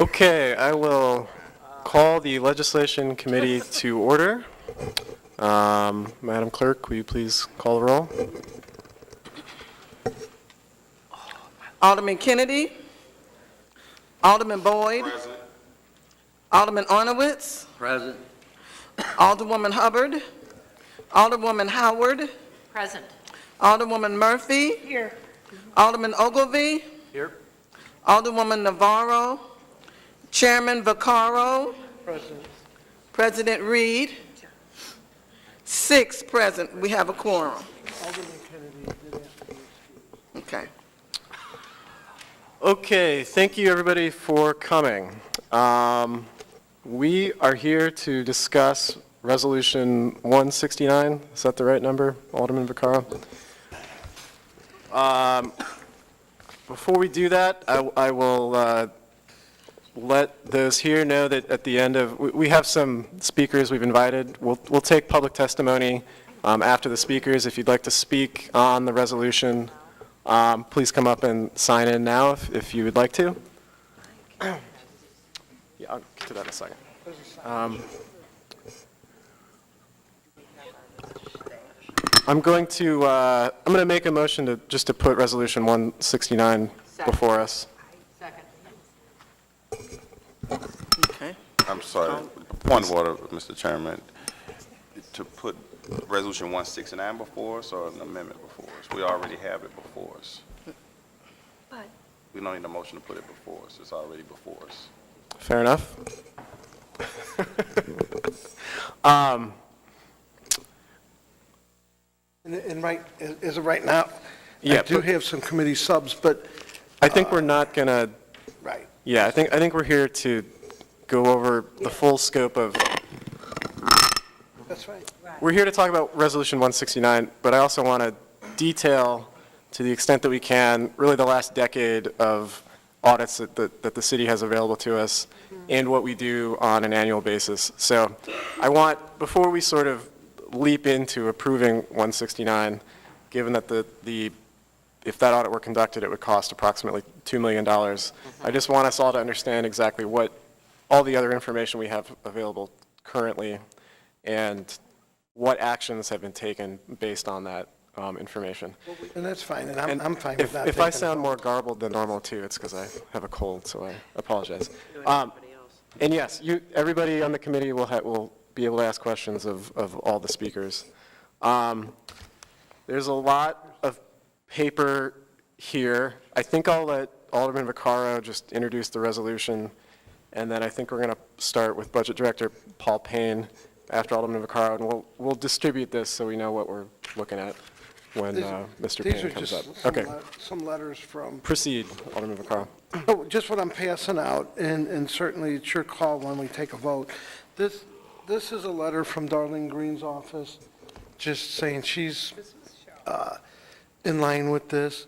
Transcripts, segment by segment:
Okay, I will call the Legislation Committee to order. Madam Clerk, will you please call the roll? Alderman Kennedy. Alderman Boyd. Present. Alderman Arnowitz. Present. Alderwoman Hubbard. Alderwoman Howard. Present. Alderwoman Murphy. Here. Alderman Ogilvy. Here. Alderwoman Navarro. Chairman Vaccaro. Present. President Reed. 6 present. We have a quorum. Alderman Kennedy did ask to be excused. Okay. Okay, thank you everybody for coming. We are here to discuss Resolution 169. Is that the right number, Alderman Vaccaro? Before we do that, I will let those here know that at the end of, we have some speakers we've invited. We'll take public testimony after the speakers. If you'd like to speak on the resolution, please come up and sign in now if you would like to. Yeah, I'll get to that in a second. I'm going to make a motion to put Resolution 169 before us. Second. Okay. I'm sorry. Point of order, Mr. Chairman. To put Resolution 169 before us or an amendment before us? We already have it before us. But We don't need a motion to put it before us. It's already before us. Fair enough. And right, as of right now, Yeah, I do have some committee subs, but, I think we're not going to, right. yeah, I think we're here to go over the full scope of, That's right. we're here to talk about Resolution 169, but I also want to detail, to the extent that we can, really the last decade of audits that the city has available to us and what we do on an annual basis. So I want, before we sort of leap into approving 169, given that if that audit were conducted, it would cost approximately $2 million. I just want us all to understand exactly what all the other information we have available currently and what actions have been taken based on that information. And that's fine, and I'm fine with If that. if I sound more garbled than normal too, it's because I have a cold, so I apologize. And yes, everybody on the committee will be able to ask questions of all the speakers. There's a lot of paper here. I think I'll let Alderman Vaccaro just introduce the resolution, and then I think we're going to start with Budget Director Paul Payne after Alderman Vaccaro, and we'll distribute this so we know what we're looking at when Mr. These Payne are comes up. just Okay, some letters from, proceed, Alderman Vaccaro. oh, just what I'm passing out, and certainly it's your call when we take a vote. This is a letter from Darlene Green's office, just saying she's in line with this.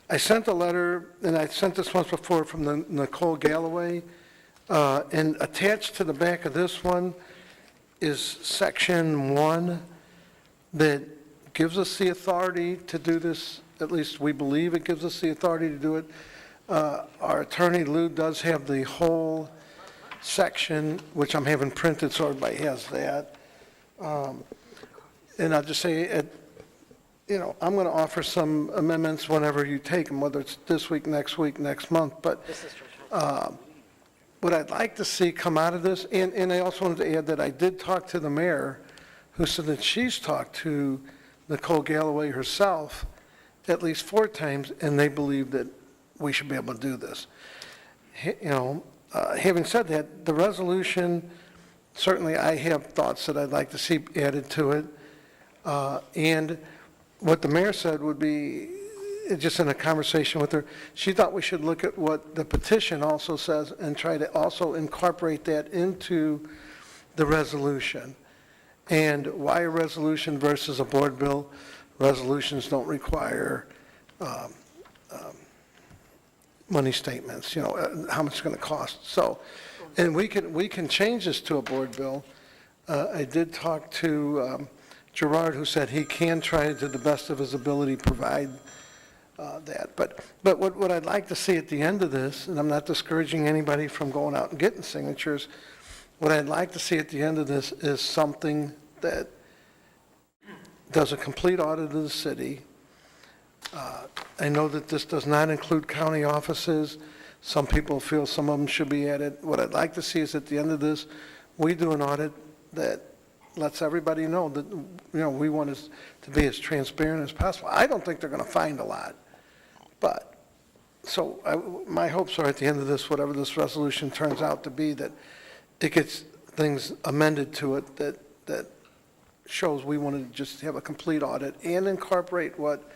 I sent a letter, and I sent this once before from the Nicole Galloway, and attached to the back of this one is Section 1 that gives us the authority to do this, at least we believe it gives us the authority to do it. Our attorney, Lou, does have the whole section, which I'm having printed so everybody has that. And I'll just say, I'm going to offer some amendments whenever you take them, whether it's this week, next month. But what I'd like to see come out of this, and I also wanted to add that I did talk to the mayor, who said that she's talked to Nicole Galloway herself at least 4 times, and they believe that we should be able to do this. Having said that, the resolution, certainly I have thoughts that I'd like to see added to it. And what the mayor said would be, just in a conversation with her, she thought we should look at what the petition also says and try to also incorporate that into the resolution. And why a resolution versus a board bill? Resolutions don't require money statements, how much it's going to cost. So, and we can change this to a board bill. I did talk to Gerard, who said he can try to the best of his ability provide that. But what I'd like to see at the end of this, and I'm not discouraging anybody from going out and getting signatures, what I'd like to see at the end of this is something that does a complete audit of the city. I know that this does not include county offices. Some people feel some of them should be added. What I'd like to see is at the end of this, we do an audit that lets everybody know that, we want us to be as transparent as possible. I don't think they're going to find a lot, but, my hopes are at the end of this, whatever this resolution turns out to be, that it gets things amended to it that shows we want to just have a complete audit and incorporate what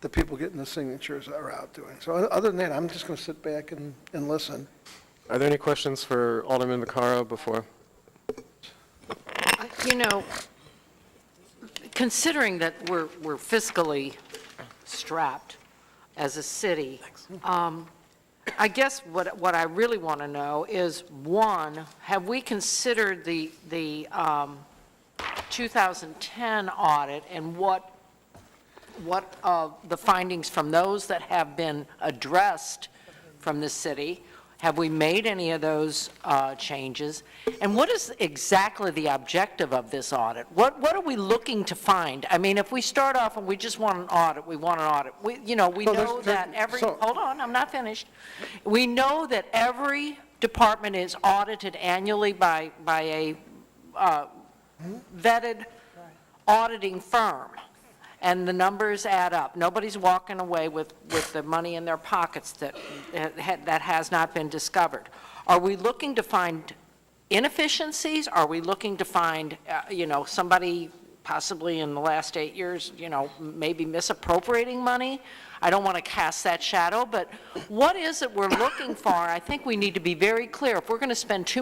the people getting the signatures are out doing. So other than that, I'm just going to sit back and listen. Are there any questions for Alderman Vaccaro before? Considering that we're fiscally strapped as a city, I guess what I really want to know is, one, have we considered the 2010 audit and what the findings from those that have been addressed from the city? Have we made any of those changes? And what is exactly the objective of this audit? What are we looking to find? I mean, if we start off and we just want an audit, we want an audit. We know that hold on, I'm not finished. We know that every department is audited annually by a vetted auditing firm, and the numbers add up. Nobody's walking away with the money in their pockets that has not been discovered. Are we looking to find inefficiencies? Are we looking to find, somebody possibly in the last 8 years, maybe misappropriating money? I don't want to cast that shadow, but what is it we're looking for? I think we need to be very clear. If we're going to spend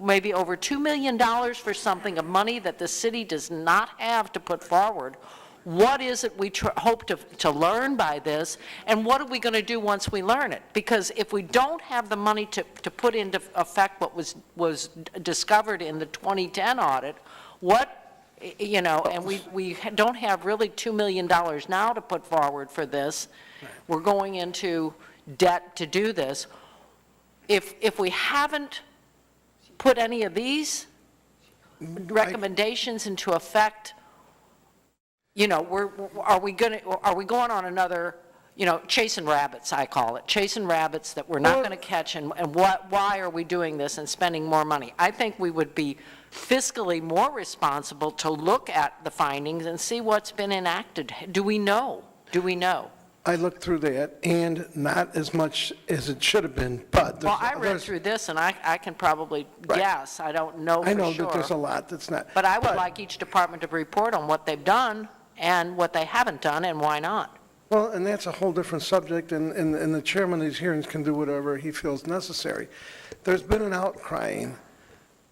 maybe over $2 million for something of money that the city does not have to put forward, what is it we hope to learn by this, and what are we going to do once we learn it? Because if we don't have the money to put into effect what was discovered in the 2010 audit, and we don't have really $2 million now to put forward for this. We're going into debt to do this. If we haven't put any of these recommendations into effect, are we going on another, chasing rabbits, I call it, chasing rabbits that we're not going to catch, and why are we doing this and spending more money? I think we would be fiscally more responsible to look at the findings and see what's been enacted. Do we know? I looked through that, and not as much as it should have been, but... Well, I read through this, and I can probably guess. I don't know for sure. I know that there's a lot that's not... But I would like each department to report on what they've done and what they haven't done, and why not. Well, and that's a whole different subject, and the chairman of these hearings can do whatever he feels necessary. There's been an outcrying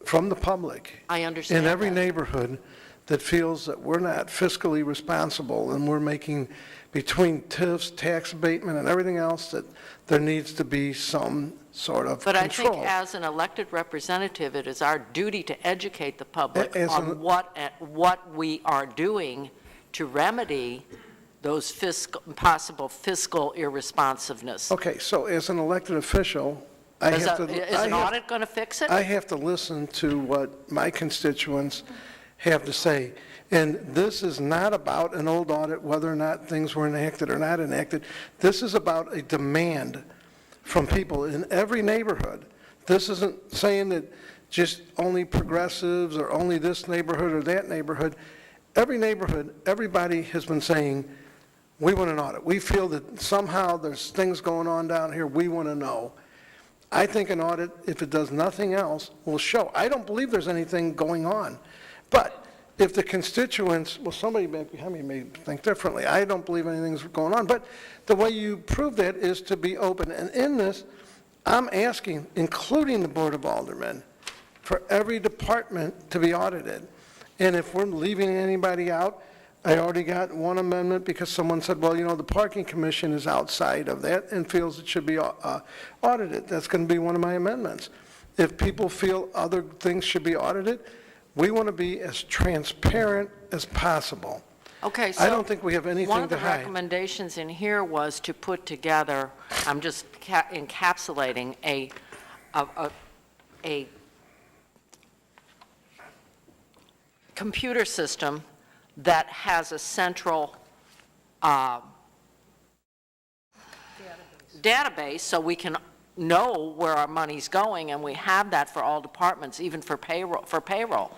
from the public... I understand in every that. neighborhood that feels that we're not fiscally responsible, and we're making, between TIFs, tax abatement, and everything else, that there needs to be some sort of But control. I think as an elected representative, it is our duty to educate the public As on what we are doing to remedy those possible fiscal irresponsiveness. Okay, so as an elected official, I Is have to... an audit going to fix it? I have to listen to what my constituents have to say. And this is not about an old audit, whether or not things were enacted or not enacted. This is about a demand from people in every neighborhood. This isn't saying that just only progressives or only this neighborhood or that neighborhood. Every neighborhood, everybody has been saying, we want an audit. We feel that somehow there's things going on down here we want to know. I think an audit, if it does nothing else, will show. I don't believe there's anything going on. But if the constituents, well, somebody back behind me may think differently. I don't believe anything's going on. But the way you prove that is to be open. And in this, I'm asking, including the Board of Aldermen, for every department to be audited. And if we're leaving anybody out, I already got one amendment because someone said, well, the Parking Commission is outside of that and feels it should be audited. That's going to be one of my amendments. If people feel other things should be audited, we want to be as transparent as possible. Okay, so. I don't think we have anything to One of the hide. recommendations in here was to put together, I'm just encapsulating a computer system that has a central database, so we can know where our money's going, and we have that for all departments, even for payroll.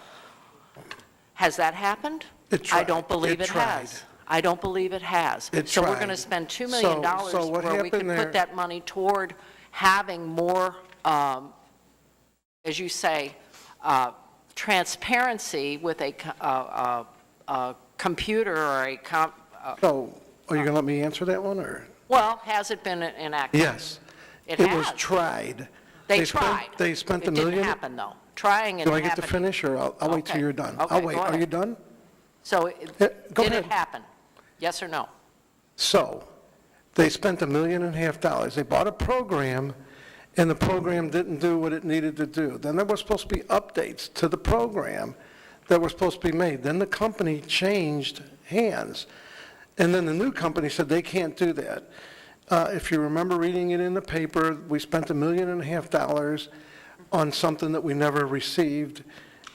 Has that happened? It tried. I don't believe It it has. tried. I don't believe it has. It So we're tried. going to spend $2 million So what where we could happened there- put that money toward having more, as you say, transparency with a computer or So, are you going to let me answer that one, or? well, has it been enacted? Yes. It was has. tried. They spent- tried. They spent $1 It million. didn't happen, though. Trying and Do I happening. get to finish, or I'll wait till Okay. you're done? Okay, I'll wait. go Are ahead. you done? So Yeah, go did ahead. it happen? Yes or no? So, they spent $1.5 million. They bought a program, and the program didn't do what it needed to do. Then there were supposed to be updates to the program that were supposed to be made. Then the company changed hands, and then the new company said they can't do that. If you remember reading it in the paper, we spent $1.5 million on something that we never received,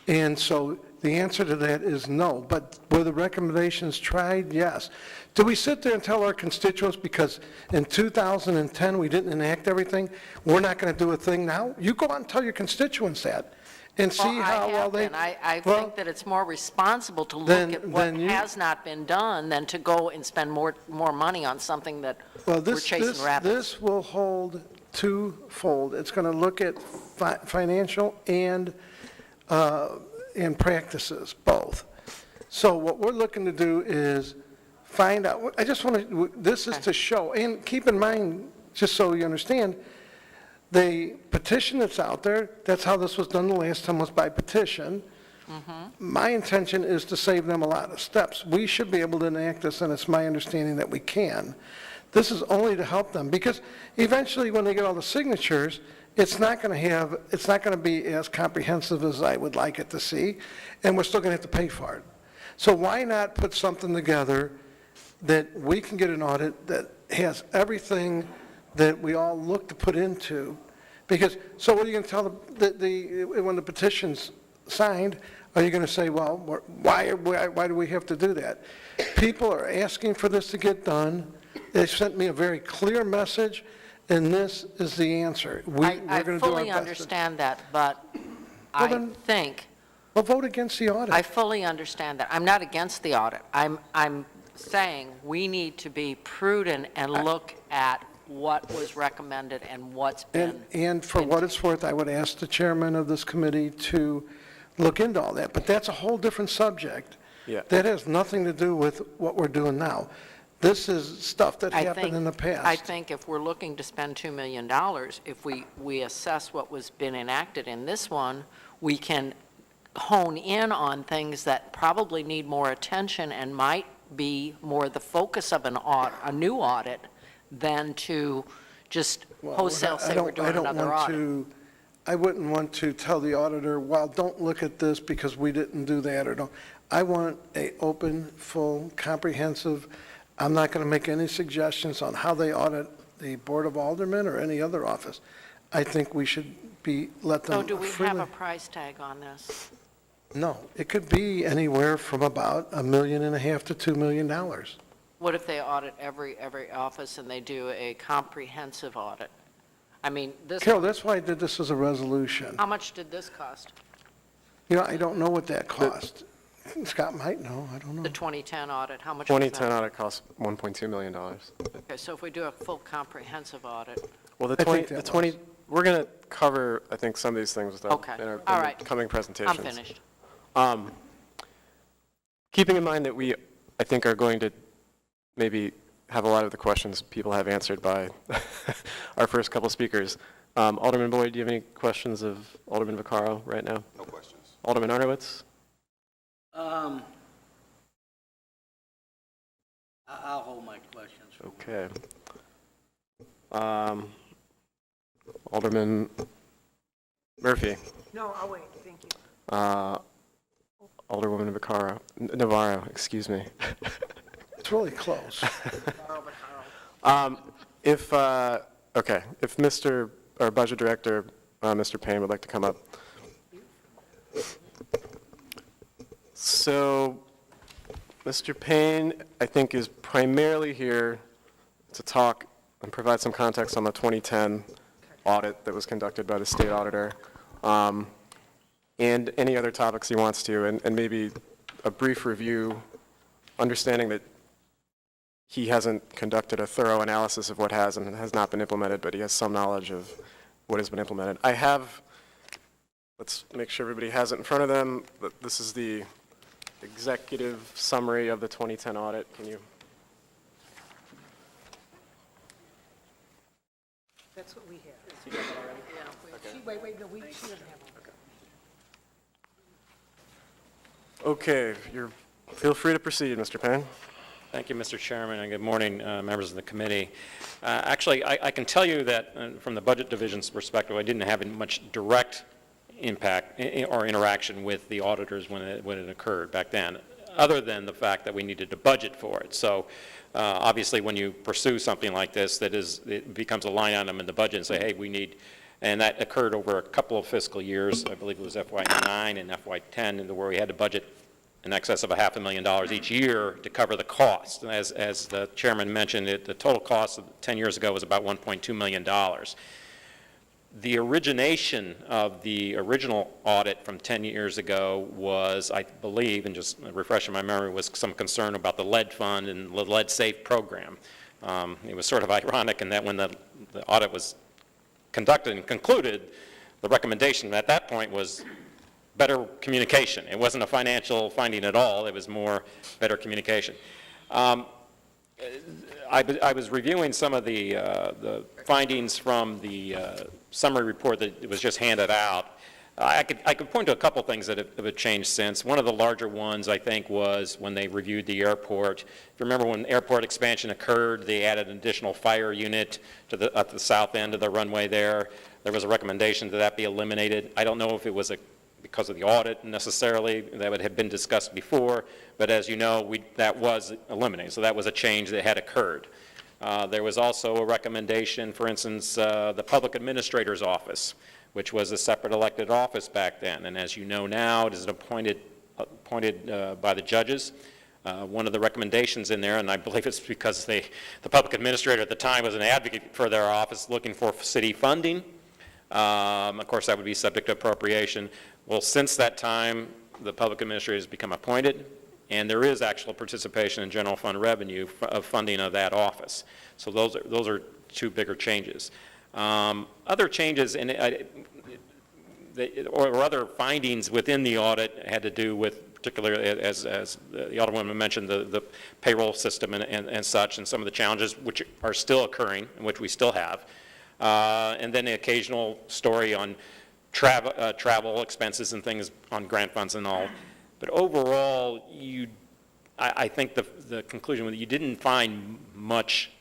and so the answer to that is no. But were the recommendations tried? Yes. Do we sit there and tell our constituents, because in 2010 we didn't enact everything, we're not going to do a thing now? You go out and tell your constituents that, and see Well, how I well have they... been. I Well, think that it's more responsible to look Then- at what then you- has not been done than to go and spend more money on something that Well, we're chasing rabbits. this will hold twofold. It's going to look at financial and practices, both. So what we're looking to do is find out, I just want to, this is to show, and keep in mind, just so you understand, the petition that's out there, that's how this was done the last time, was by petition. My intention is to save them a lot of steps. We should be able to enact this, and it's my understanding that we can. This is only to help them, because eventually when they get all the signatures, it's not going to be as comprehensive as I would like it to see, and we're still going to have to pay for it. So why not put something together that we can get an audit that has everything that we all look to put into? Because, so what are you going to tell when the petition's signed, are you going to say, well, why do we have to do that? People are asking for this to get done. They sent me a very clear message, and this is the answer. I We're going to do our fully best. understand that, but I then- think, Well, vote against the audit. I fully understand that. I'm not against the audit. I'm saying we need to be prudent and look at what was recommended and what's been. And for what it's worth, I would ask the chairman of this committee to look into all that, but that's a whole different subject. Yeah. That has nothing to do with what we're doing now. This is stuff that I happened think- in the past. I think if we're looking to spend $2 million, if we assess what was been enacted in this one, we can hone in on things that probably need more attention and might be more the focus of a new audit than to just Well, wholesale I say don't- we're doing I don't another want audit. to- I wouldn't want to tell the auditor, well, don't look at this because we didn't do that, or don't. I want a open, full, comprehensive, I'm not going to make any suggestions on how they audit the Board of Aldermen or any other office. I think we should let them So do we have freely- a price tag on this? No, it could be anywhere from about $1.5 million to $2 million. What if they audit every office and they do a comprehensive audit? I mean, this, Carol, that's why I did this as a resolution. how much did this cost? You know, I don't know what that cost. Scott might know, I don't know. The 2010 audit, how much was that? 2010 audit cost $1.2 million. Okay, so if we do a full comprehensive audit, Well, I think that we're going to cover, I think, some of these things Okay. in our All in right. the coming presentations. I'm finished. Keeping in mind that we, I think, are going to maybe have a lot of the questions people have answered by our first couple speakers. Alderman Boyd, do you have any questions of Alderman Vaccaro right now? No questions. Alderman Arnowitz? I'll hold my questions. Okay. Alderman Murphy? No, I'll wait, thank you. Alderwoman Navarro, excuse me. It's really close. If, okay, if our Budget Director, Mr. Payne, would like to come up. So, Mr. Payne, I think, is primarily here to talk and provide some context on the 2010 audit that was conducted by the state auditor, and any other topics he wants to, and maybe a brief review, understanding that he hasn't conducted a thorough analysis of what has and has not been implemented, but he has some knowledge of what has been implemented. I have, let's make sure everybody has it in front of them, but this is the executive summary of the 2010 audit. Can you? That's what we have. Wait, no, she doesn't have one. Okay, feel free to proceed, Mr. Payne. Thank you, Mr. Chairman, and good morning, members of the committee. Actually, I can tell you that from the Budget Division's perspective, I didn't have much direct impact or interaction with the auditors when it occurred back then, other than the fact that we needed to budget for it. So obviously, when you pursue something like this, it becomes a line item in the budget and say, hey, we need, and that occurred over a couple of fiscal years. I believe it was FY9 and FY10, where we had to budget in excess of $500,000 each year to cover the cost. And as the chairman mentioned, the total cost of 10 years ago was about $1.2 million. The origination of the original audit from 10 years ago was, I believe, and just refreshing my memory, was some concern about the lead fund and the lead safe program. It was sort of ironic in that when the audit was conducted and concluded, the recommendation at that point was better communication. It wasn't a financial finding at all. It was more better communication. I was reviewing some of the findings from the summary report that was just handed out. I could point to a couple things that have changed since. One of the larger ones, I think, was when they reviewed the airport. If you remember when airport expansion occurred, they added an additional fire unit at the south end of the runway there. There was a recommendation that be eliminated. I don't know if it was because of the audit necessarily, that would have been discussed before, but as you know, that was eliminated, so that was a change that had occurred. There was also a recommendation, for instance, the Public Administrator's Office, which was a separate elected office back then, and as you know now, it is appointed by the judges. One of the recommendations in there, and I believe it's because the Public Administrator at the time was an advocate for their office looking for city funding. Of course, that would be subject to appropriation. Well, since that time, the public administrator has become appointed, and there is actual participation in general fund revenue of funding of that office. So those are two bigger changes. Other changes or other findings within the audit had to do with, particularly as the Alderwoman mentioned, the payroll system and such, and some of the challenges which are still occurring and which we still have. And then the occasional story on travel expenses and things on grant funds and all. But overall, I think the conclusion was you didn't find much,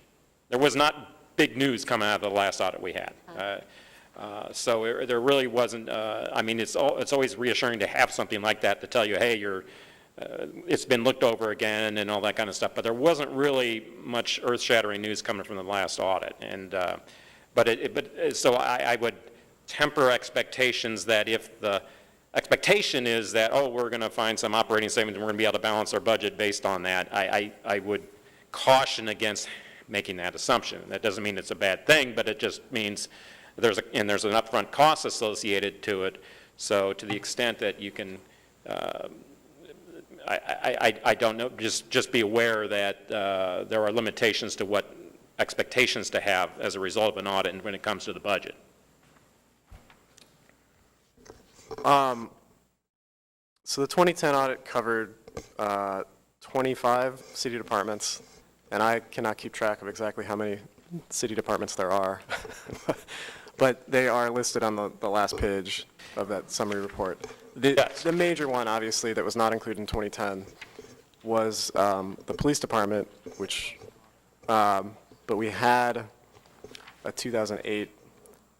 there was not big news coming out of the last audit we had. So there really wasn't, I mean, it's always reassuring to have something like that to tell you, hey, it's been looked over again and all that kind of stuff. But there wasn't really much earth-shattering news coming from the last audit. And so I would temper expectations that if the expectation is that, oh, we're going to find some operating savings and we're going to be able to balance our budget based on that, I would caution against making that assumption. That doesn't mean it's a bad thing, but it just means there's an upfront cost associated to it. So to the extent that you can, I don't know, just be aware that there are limitations to what expectations to have as a result of an audit and when it comes to the budget. So the 2010 audit covered 25 city departments, and I cannot keep track of exactly how many city departments there are, but they are listed on the last page of that summary report. The major one, obviously, that was not included in 2010 was the police department, which, but we had a 2008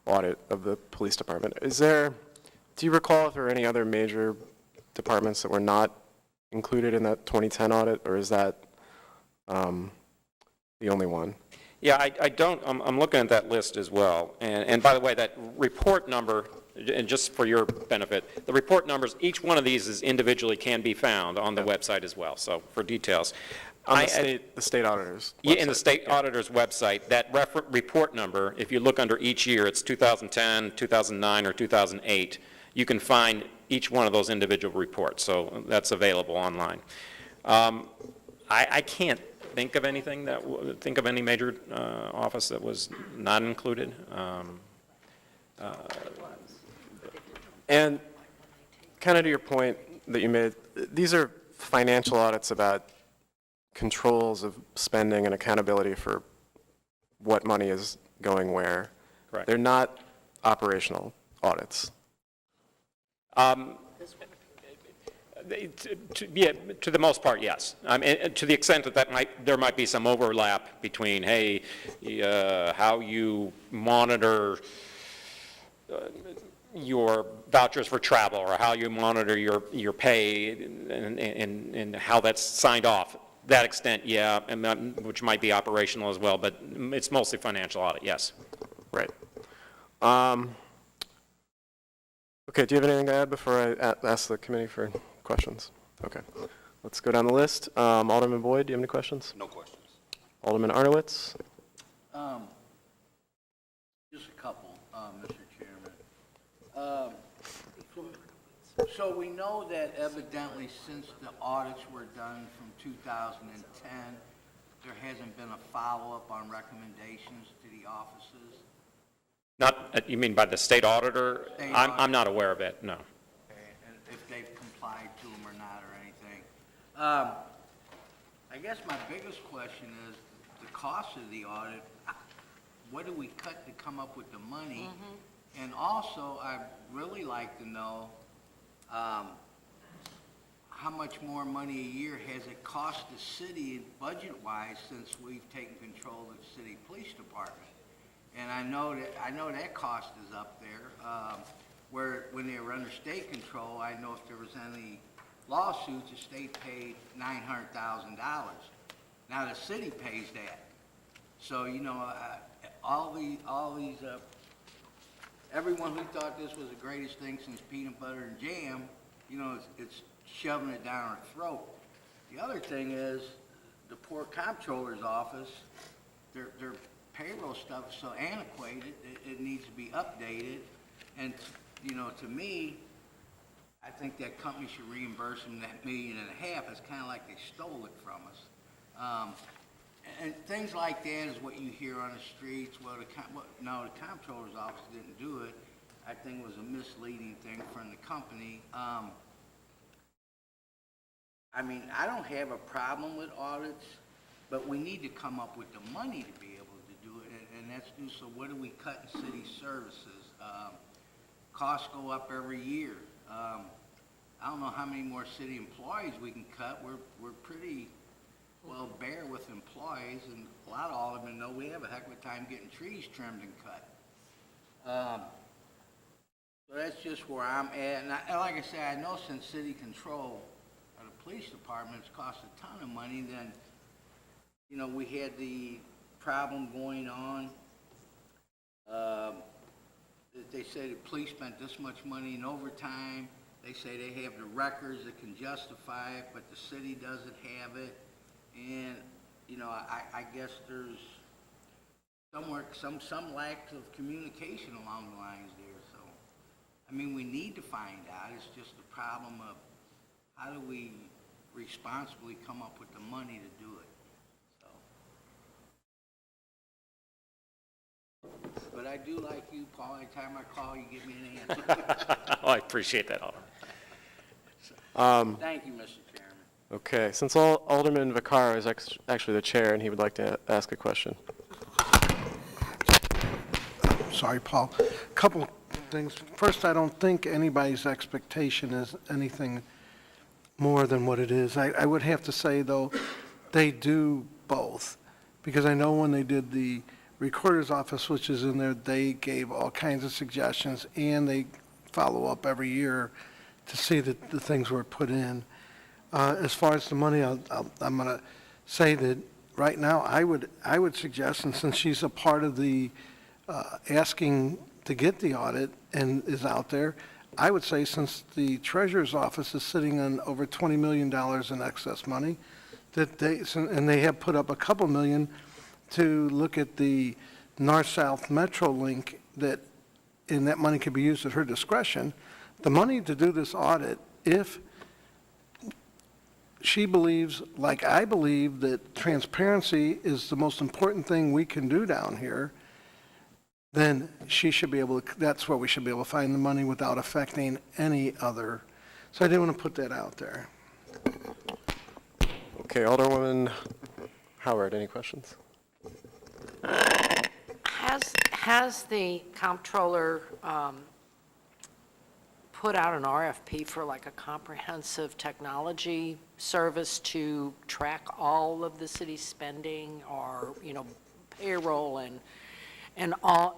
audit of the police department. Do you recall if there were any other major departments that were not included in that 2010 audit, or is that the only one? Yeah, I don't, I'm looking at that list as well. And by the way, that report number, and just for your benefit, the report numbers, each one of these is individually can be found on the website as well, so for details. On the state auditor's Yeah, in the website. state auditor's website, that report number, if you look under each year, it's 2010, 2009, or 2008, you can find each one of those individual reports, so that's available online. I can't think of anything think of any major office that was not included. And kind of to your point that you made, these are financial audits about controls of spending and accountability for what money is going where. Correct. They're not operational audits. Yeah, to the most part, yes. I mean, to the extent that there might be some overlap between, hey, how you monitor your vouchers for travel, or how you monitor your pay, and how that's signed off. That extent, yeah, and that, which might be operational as well, but it's mostly financial audit, yes. Right. Okay, do you have anything to add before I ask the committee for questions? Okay, let's go down the list. Alderman Boyd, do you have any questions? No questions. Alderman Arnowitz? Just a couple, Mr. Chairman. So we know that evidently since the audits were done from 2010, there hasn't been a follow-up on recommendations to the offices. Not, you mean by the state auditor? State I'm not aware of it, no. Okay, and if they've complied to them or not or anything. I guess my biggest question is the cost of the audit. What do we cut to come up with the money? And also, I'd really like to know how much more money a year has it cost the city budget-wise since we've taken control of the city police department? And I know that cost is up there. Where when they were under state control, I know if there was any lawsuits, the state paid $900,000. Now the city pays that. So all these everyone who thought this was the greatest thing since peanut butter and jam, it's shoving it down our throat. The other thing is the poor comptroller's office, their payroll stuff is so antiquated, it needs to be updated. And, to me, I think that company should reimburse them that $1.5 million. It's kind of like they stole it from us. And things like that is what you hear on the streets. Well, the comptroller's office didn't do it. I think it was a misleading thing from the company. I mean, I don't have a problem with audits, but we need to come up with the money to be able to do it, and that's due. So what do we cut in city services? Costs go up every year. I don't know how many more city employees we can cut. We're pretty well bare with employees, and a lot of aldermen know we have a heck of a time getting trees trimmed and cut. So that's just where I'm at. And like I said, I know since city control of the police department, it's cost a ton of money. Then, we had the problem going on. They say the police spent this much money in overtime. They say they have the records that can justify it, but the city doesn't have it. And, I guess there's some lack of communication along the lines there. So, I mean, we need to find out. It's just the problem of how do we responsibly come up with the money to do it. So. But I do like you, Paul. Every time I call, you give me an answer. Oh, I appreciate that, Alderman. Thank you, Mr. Chairman. Okay, since Alderman Vaccaro is actually the chair, and he would like to ask a question. Sorry, Paul. A couple things. First, I don't think anybody's expectation is anything more than what it is. I would have to say, though, they do both. Because I know when they did the recorder's office, which is in there, they gave all kinds of suggestions, and they follow up every year to see that the things were put in. As far as the money, I'm going to say that right now, I would suggest, and since she's a part of the asking to get the audit and is out there, I would say since the treasurer's office is sitting on over $20 million in excess money, that and they have put up a couple million to look at the north-south metro link, and that money could be used at her discretion. The money to do this audit, if she believes, like I believe, that transparency is the most important thing we can do down here, then she should be able to, that's where we should be able to find the money without affecting any other. So I didn't want to put that out there. Okay, Alderwoman Howard, any questions? Has the comptroller put out an RFP for like a comprehensive technology service to track all of the city's spending, or, payroll and all,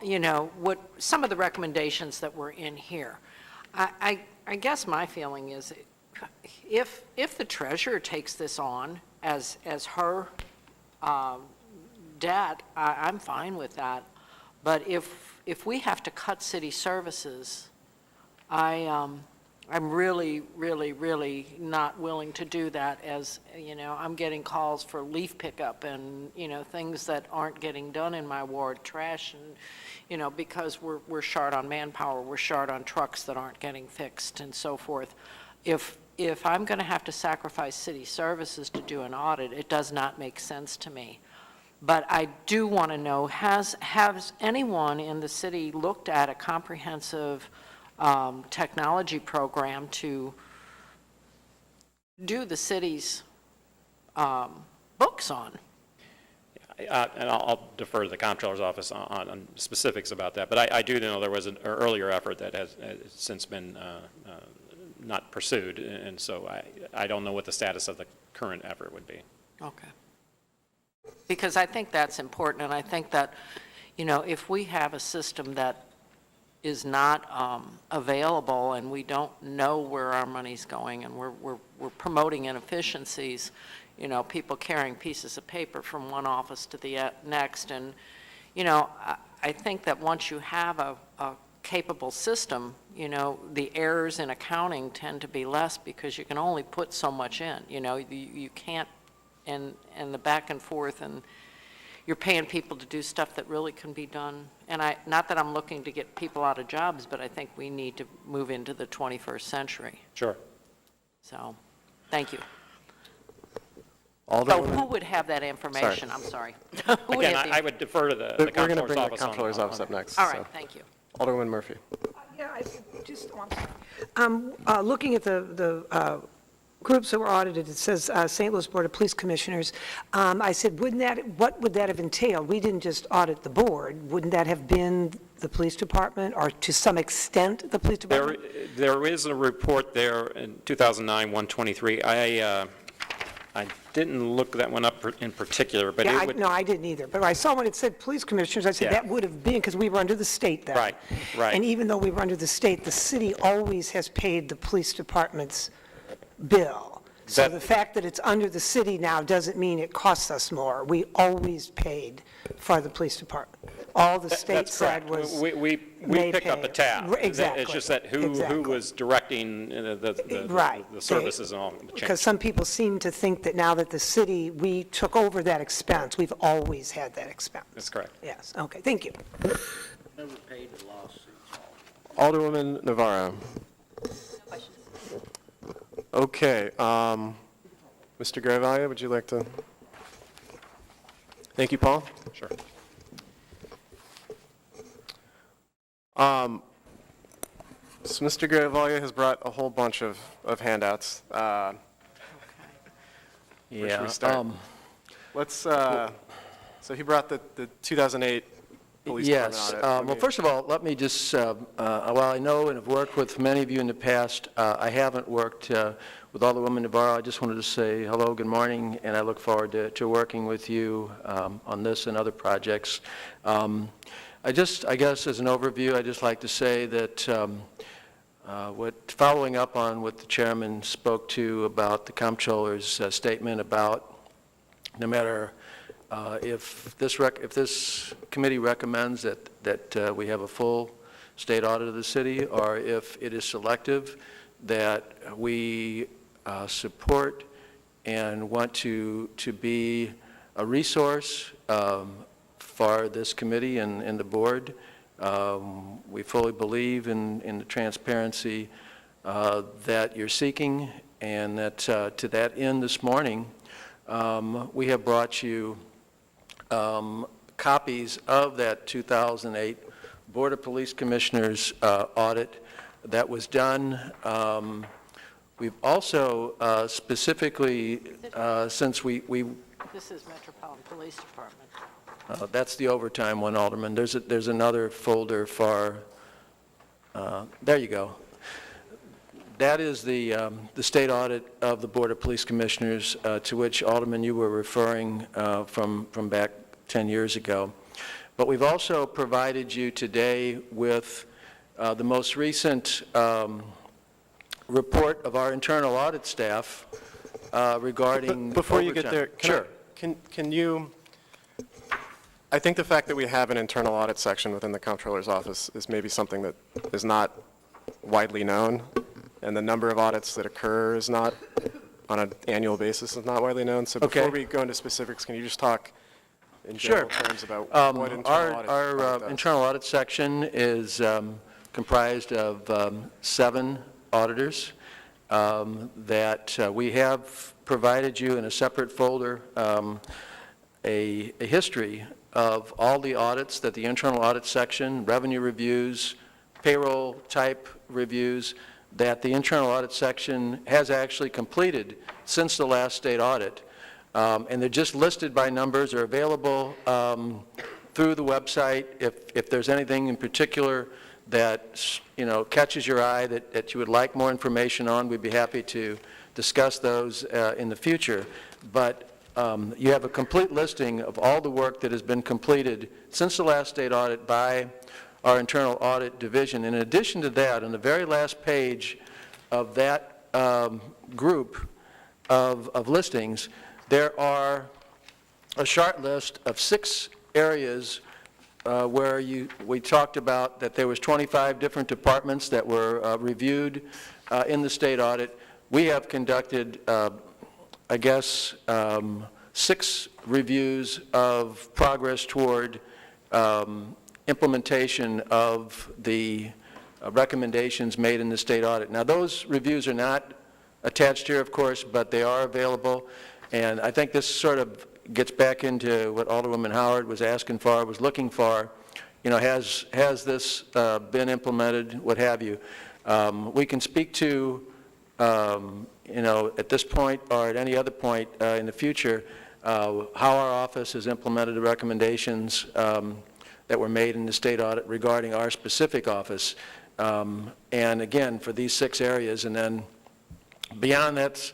what, some of the recommendations that were in here? I guess my feeling is if the treasurer takes this on as her debt, I'm fine with that. But if we have to cut city services, I'm really, really, really not willing to do that. As I'm getting calls for leaf pickup and things that aren't getting done in my ward, trash, and because we're short on manpower, we're short on trucks that aren't getting fixed and so forth. If I'm going to have to sacrifice city services to do an audit, it does not make sense to me. But I do want to know, has anyone in the city looked at a comprehensive technology program to do the city's books on? And I'll defer to the comptroller's office on specifics about that, but I do know there was an earlier effort that has since been not pursued, and so I don't know what the status of the current effort would be. Okay. Because I think that's important, and I think that, if we have a system that is not available and we don't know where our money's going, and we're promoting inefficiencies, people carrying pieces of paper from one office to the next, and, I think that once you have a capable system, the errors in accounting tend to be less because you can only put so much in, you can't, and the back and forth, and you're paying people to do stuff that really can be done. And not that I'm looking to get people out of jobs, but I think we need to move into the 21st century. Sure. So, thank you. Alderwoman, Who would have that information? I'm sorry. Who would Again, have the- I would defer to the we're going to comptroller's bring the office. comptroller's office up next. All so. right, thank you. Alderwoman Murphy. Yeah, I'm looking at the groups that were audited. It says St. Louis Board of Police Commissioners. I said, what would that have entailed? We didn't just audit the board. Wouldn't that have been the police department, or to some extent the police department? There is a report there in 2009-123. I didn't look that one up in particular, but Yeah, it would... no, I didn't either. But I saw when it said police commissioners, I said Yeah. that would have been, because we were under the state then. Right, right. And even though we were under the state, the city always has paid the police department's bill. So That- the fact that it's under the city now doesn't mean it costs us more. We always paid for the police department. All the state That's said correct. was We they pick up pay. the tab. Exactly. It's just that who Exactly. was directing Right. the services and all the Because change. some people seem to think that now that the city, we took over that expense. We've always had that expense. That's correct. Yes, okay, thank you. Never paid the lawsuits. Alderwoman Navarro. Okay, Mr. Gravalia, would you like to? Thank you, Paul. Sure. So Mr. Gravalia has brought a whole bunch of handouts. Where should we start? Let's, so he brought the 2008 police department Yes. audit. Well, first of all, let me just, while I know and have worked with many of you in the past, I haven't worked with Alderwoman Navarro. I just wanted to say hello, good morning, and I look forward to working with you on this and other projects. I guess as an overview, I'd just like to say that Following up on what the chairman spoke to about the comptroller's statement about no matter if this committee recommends that we have a full state audit of the city, or if it is selective, that we support and want to be a resource for this committee and the board. We fully believe in the transparency that you're seeking, and that to that end this morning, we have brought you copies of that 2008 Board of Police Commissioners audit that was done. We've also specifically, since we This is Metropolitan Police Department. that's the overtime one, Alderman. There's another folder for, there you go. That is the state audit of the Board of Police Commissioners, to which, Alderman, you were referring from back 10 years ago. But we've also provided you today with the most recent report of our internal audit staff regarding Before you get overtime. there, Sure. can you, I think the fact that we have an internal audit section within the comptroller's office is maybe something that is not widely known, and the number of audits that occur is not, on an annual basis, is not widely known. So Okay. before we go into specifics, can you just talk in Sure. general terms about what internal audit Our does? internal audit section is comprised of 7 auditors that we have provided you in a separate folder a history of all the audits that the internal audit section, revenue reviews, payroll type reviews, that the internal audit section has actually completed since the last state audit. And they're just listed by numbers. They're available through the website. If there's anything in particular that, catches your eye that you would like more information on, we'd be happy to discuss those in the future. But you have a complete listing of all the work that has been completed since the last state audit by our internal audit division. In addition to that, on the very last page of that group of listings, there are a short list of 6 areas where we talked about that there was 25 different departments that were reviewed in the state audit. We have conducted, 6 reviews of progress toward implementation of the recommendations made in the state audit. Now, those reviews are not attached here, of course, but they are available. And I think this sort of gets back into what Alderwoman Howard was asking for, was looking for. Has this been implemented, what have you. We can speak to, at this point or at any other point in the future, how our office has implemented the recommendations that were made in the state audit regarding our specific office. And again, for these 6 areas, and then beyond that,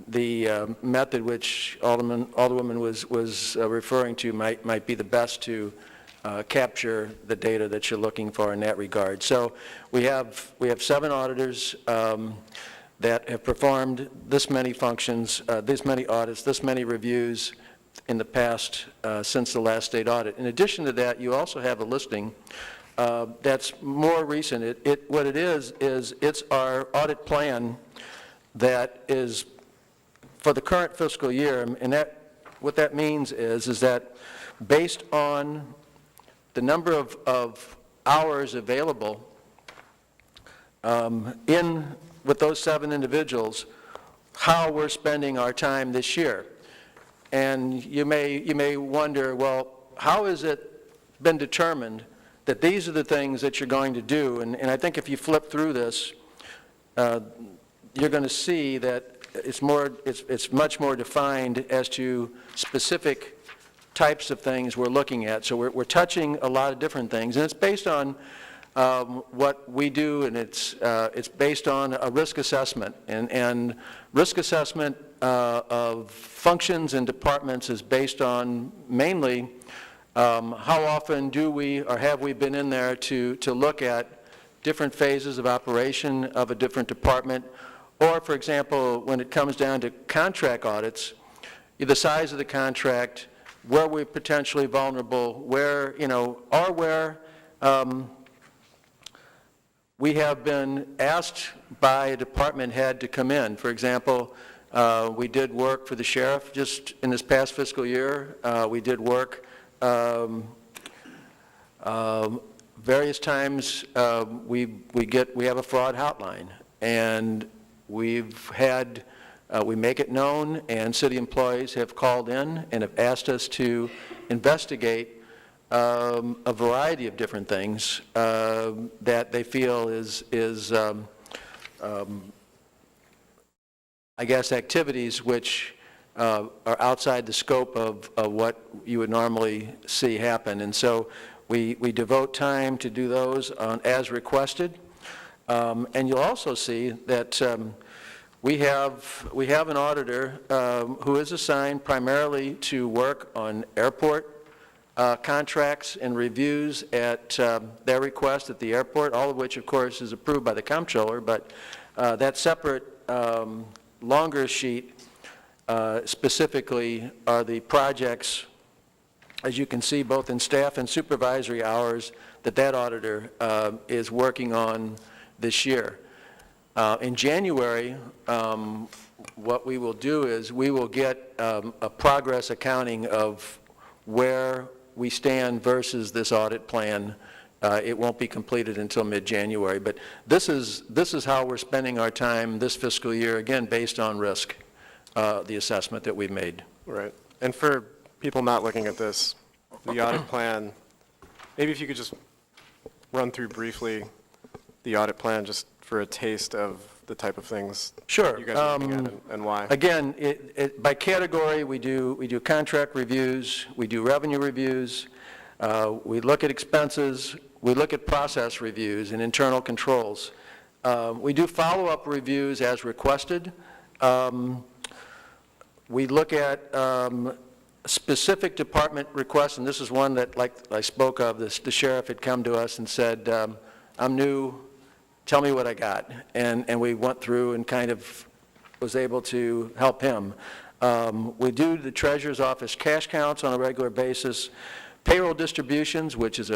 the method which Alderwoman was referring to might be the best to capture the data that you're looking for in that regard. So we have 7 auditors that have performed this many functions, this many audits, this many reviews in the past since the last state audit. In addition to that, you also have a listing that's more recent. What it is it's our audit plan that is for the current fiscal year, and what that means is that based on the number of hours available with those 7 individuals, how we're spending our time this year. And you may wonder, well, how has it been determined that these are the things that you're going to do? And I think if you flip through this, you're going to see that it's much more defined as to specific types of things we're looking at. So we're touching a lot of different things, and it's based on what we do, and it's based on a risk assessment. And risk assessment of functions and departments is based on mainly how often do we or have we been in there to look at different phases of operation of a different department, or, for example, when it comes down to contract audits, the size of the contract, where we're potentially vulnerable, where, or where we have been asked by a department head to come in. For example, we did work for the sheriff just in this past fiscal year. We did work various times. We have a fraud hotline, and we've had we make it known, and city employees have called in and have asked us to investigate a variety of different things that they feel is I guess, activities which are outside the scope of what you would normally see happen. And so we devote time to do those as requested. And you'll also see that we have an auditor who is assigned primarily to work on airport contracts and reviews at their request at the airport, all of which, of course, is approved by the comptroller, but that separate longer sheet specifically are the projects, as you can see, both in staff and supervisory hours that auditor is working on this year. In January, what we will do is we will get a progress accounting of where we stand versus this audit plan. It won't be completed until mid-January, but this is how we're spending our time this fiscal year, again, based on risk, the assessment that we've made. Right. And for people not looking at this, the audit plan, maybe if you could just run through briefly the audit plan just for a taste of the type of things Sure. you guys are looking at and why. Again, by category, we do contract reviews, we do revenue reviews, we look at expenses, we look at process reviews and internal controls. We do follow-up reviews as requested. We look at specific department requests, and this is one that, like I spoke of, the sheriff had come to us and said, I'm new, tell me what I got. And we went through and kind of was able to help him. We do the treasurer's office cash counts on a regular basis. Payroll distributions, which is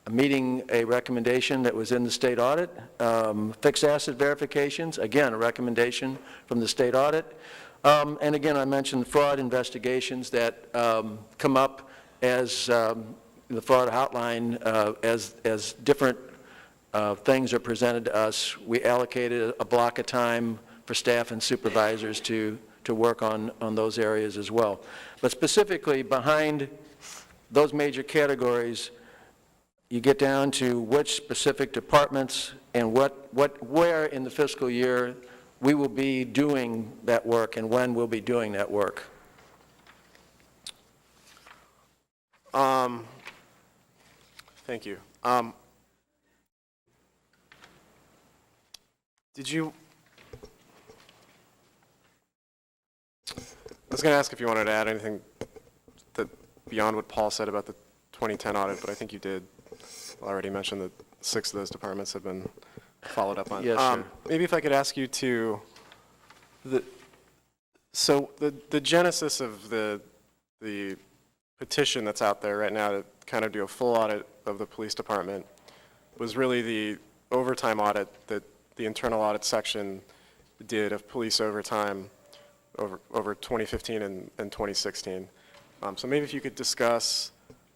meeting a recommendation that was in the state audit. Fixed asset verifications, again, a recommendation from the state audit. And again, I mentioned fraud investigations that come up as the fraud hotline as different things are presented to us. We allocated a block of time for staff and supervisors to work on those areas as well. But specifically behind those major categories, you get down to which specific departments and where in the fiscal year we will be doing that work and when we'll be doing that work. Thank you. Did you? I was going to ask if you wanted to add anything beyond what Paul said about the 2010 audit, but I think you did already mention that 6 of those departments have been followed up on. Yes, sir. Maybe if I could ask you to, so the genesis of the petition that's out there right now to kind of do a full audit of the police department was really the overtime audit that the internal audit section did of police overtime over 2015 and 2016. So maybe if you could discuss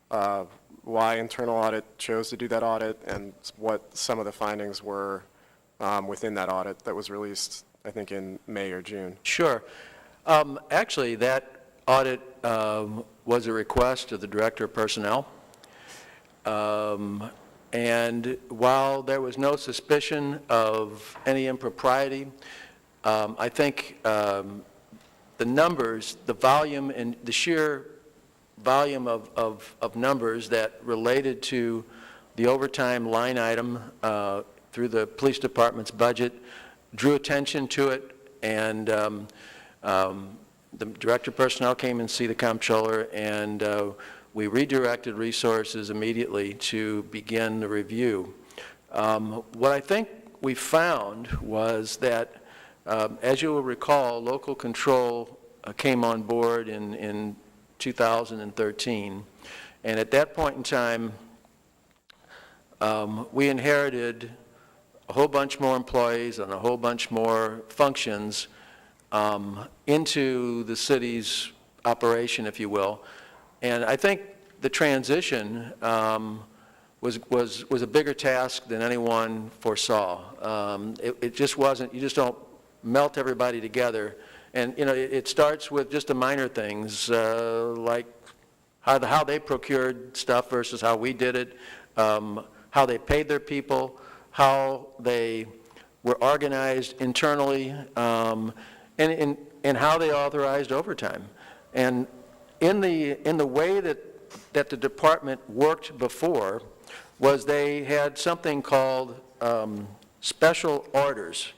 why internal audit chose to do that audit and what some of the findings were within that audit that was released, I think, in May or June. Sure. Actually, that audit was a request of the Director of Personnel. And while there was no suspicion of any impropriety, I think the numbers, the volume and the sheer volume of numbers that related to the overtime line item through the police department's budget drew attention to it, and the Director of Personnel came and see the comptroller, and we redirected resources immediately to begin the review. What I think we found was that, as you will recall, local control came on board in 2013, and at that point in time, we inherited a whole bunch more employees and a whole bunch more functions into the city's operation, if you will. And I think the transition was a bigger task than anyone foresaw. It just wasn't, you just don't melt everybody together. And, you know, it starts with just the minor things, like how they procured stuff versus how we did it, how they paid their people, how they were organized internally, and how they authorized overtime. And in the way that the department worked before was they had something called special orders.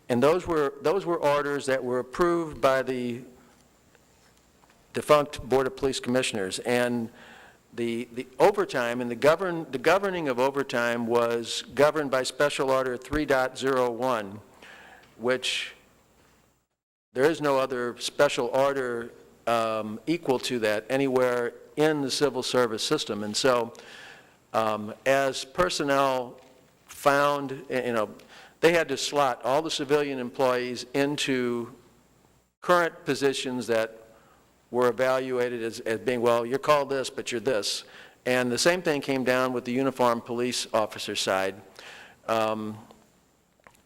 And those were orders that were approved by the defunct Board of Police Commissioners. And the overtime and the governing of overtime was governed by Special Order 3.01, which there is no other special order equal to that anywhere in the civil service system. And so as personnel found, you know, they had to slot all the civilian employees into current positions that were evaluated as being, well, you're called this, but you're this. And the same thing came down with the uniformed police officer side. And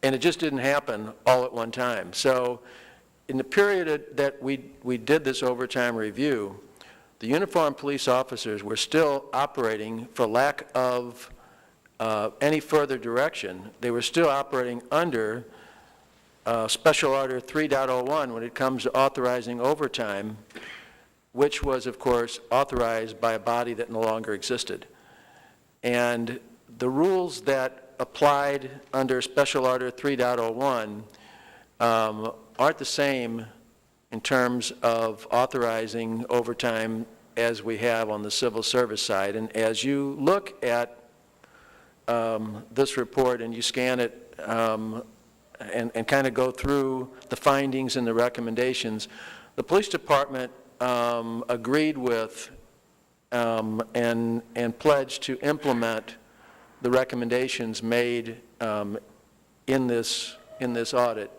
it just didn't happen all at one time. So in the period that we did this overtime review, the uniformed police officers were still operating, for lack of any further direction, they were still operating under Special Order 3.01 when it comes to authorizing overtime, which was, of course, authorized by a body that no longer existed. And the rules that applied under Special Order 3.01 aren't the same in terms of authorizing overtime as we have on the civil service side. And as you look at this report and you scan it and kind of go through the findings and the recommendations, the police department agreed with and pledged to implement the recommendations made in this audit.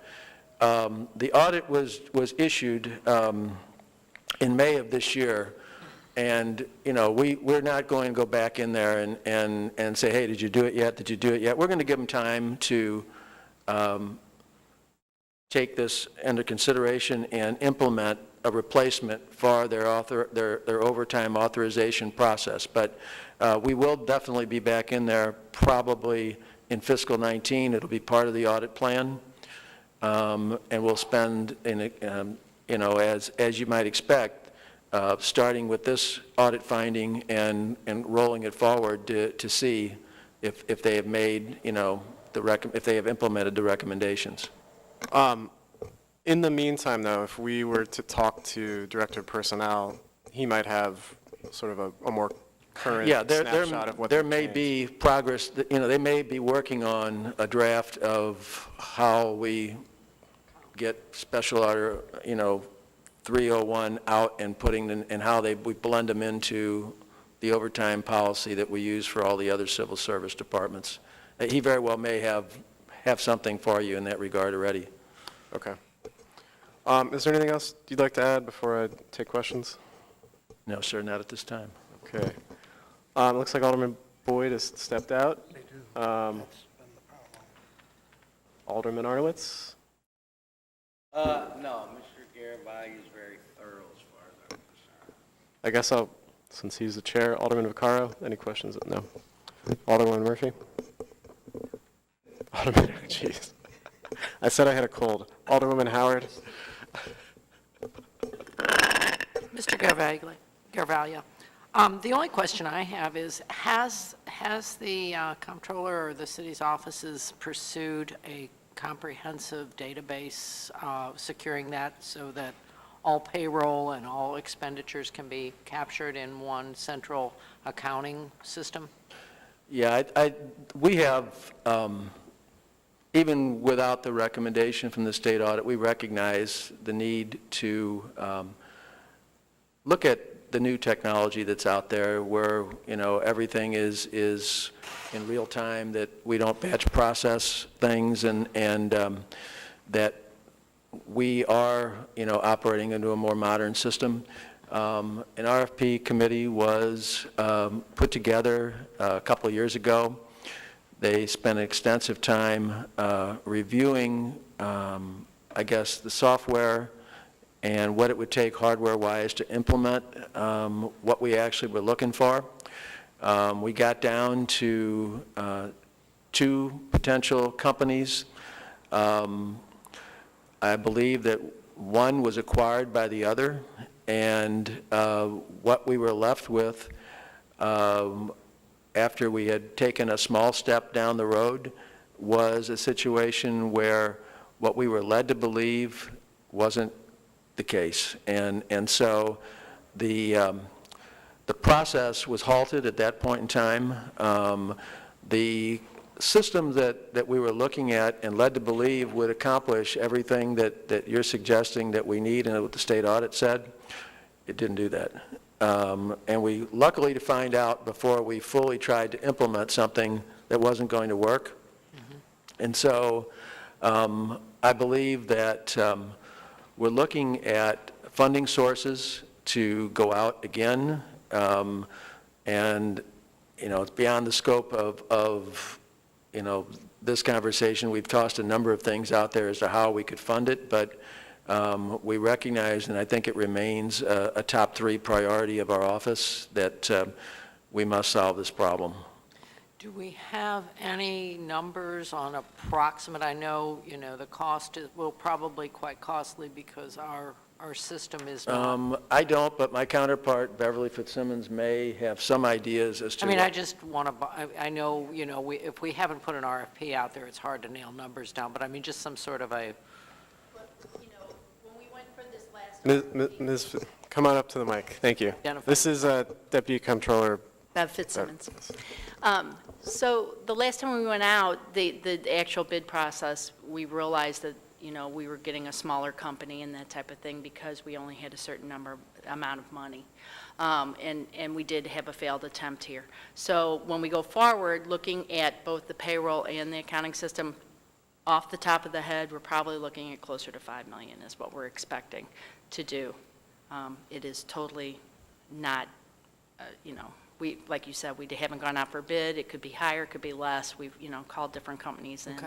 The audit was issued in May of this year, and you know we're not going to go back in there and say, hey, did you do it yet? Did you do it yet? We're going to give them time to take this under consideration and implement a replacement for their overtime authorization process. But we will definitely be back in there probably in fiscal 19. It'll be part of the audit plan. And we'll spend, you know, as you might expect, starting with this audit finding and rolling it forward to see if they have made, you know, if they have implemented the recommendations. In the meantime, though, if we were to talk to Director of Personnel, he might have sort of a more current snapshot of what there may be progress. You know, they may be working on a draft of how we get Special Order, you know, 301 out and putting them, and how we blend them into the overtime policy that we use for all the other civil service departments. He very well may have something for you in that regard already. Okay. Is there anything else you'd like to add before I take questions? No, sir, not at this time. Okay. Looks like Alderman Boyd has stepped out. They do. That's been the problem. Alderman Arlitz? No, Mr. Garibay is very thorough as far as I'm concerned. I guess since he's the chair, Alderman Vaccaro, any questions? No. Alderman Murphy? Alderman, jeez. I said I had a cold. Alderwoman Howard? Mr. Garavalia, the only question I have is, has the comptroller or the city's offices pursued a comprehensive database securing that so that all payroll and all expenditures can be captured in one central accounting system? Yeah, we have, even without the recommendation from the state audit, we recognize the need to look at the new technology that's out there where, everything is in real time, that we don't batch process things, and that we are, operating into a more modern system. An RFP committee was put together a couple of years ago. They spent extensive time reviewing, the software and what it would take hardware-wise to implement what we actually were looking for. We got down to 2 potential companies. I believe that one was acquired by the other, and what we were left with after we had taken a small step down the road was a situation where what we were led to believe wasn't the case. And so the process was halted at that point in time. The system that we were looking at and led to believe would accomplish everything that you're suggesting that we need and what the state audit said, it didn't do that. And we luckily to find out before we fully tried to implement something that wasn't going to work. And so I believe that we're looking at funding sources to go out again. And, it's beyond the scope of this conversation. We've tossed a number of things out there as to how we could fund it, but we recognize, and I think it remains a top 3 priority of our office, that we must solve this problem. Do we have any numbers on approximate? I know, the cost will probably quite costly because our system is not. I don't, but my counterpart, Beverly Fitzsimmons, may have some ideas as to. I just want to, I know, if we haven't put an RFP out there, it's hard to nail numbers down, but just some sort of a. When we went for this last. Ms., come on up to the mic. Thank you. Identify. This is Deputy Comptroller. Bev Fitzsimmons. So the last time we went out, the actual bid process, we realized that, we were getting a smaller company and that type of thing because we only had a certain amount of money. And we did have a failed attempt here. So when we go forward, looking at both the payroll and the accounting system, off the top of the head, we're probably looking at closer to $5 million is what we're expecting to do. It is totally not, we, like you said, we haven't gone out for bid. It could be higher, it could be less. We've, called different companies in. Okay.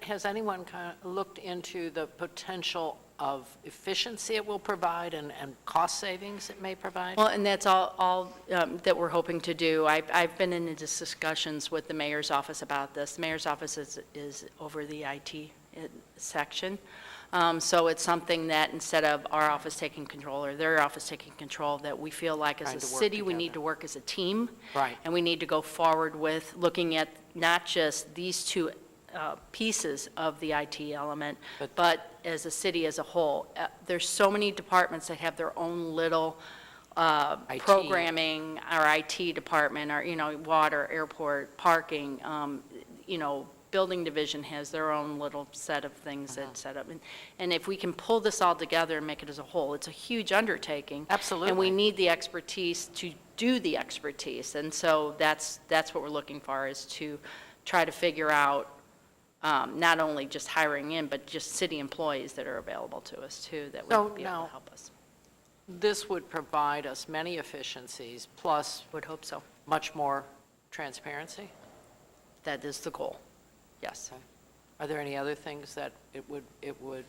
Has anyone kind of looked into the potential of efficiency it will provide and cost savings it may provide? Well, and that's all that we're hoping to do. I've been in discussions with the mayor's office about this. The mayor's office is over the IT section. So it's something that instead of our office taking control or their office taking control, that we feel like as a city we need to work as a team. Right. And we need to go forward with looking at not just these 2 pieces of the IT element, but as a city as a whole. There's so many departments that have their own little programming, our IT department, our, water, airport, parking, building division has their own little set of things that set up. And if we can pull this all together and make it as a whole, it's a huge undertaking. Absolutely. And we need the expertise to do the expertise. And so that's what we're looking for, is to try to figure out not only just hiring in, but just city employees that are available to us too, that would be able to help us. This would provide us many efficiencies, plus Would hope so. much more transparency? That is the goal. Yes. Are there any other things that it would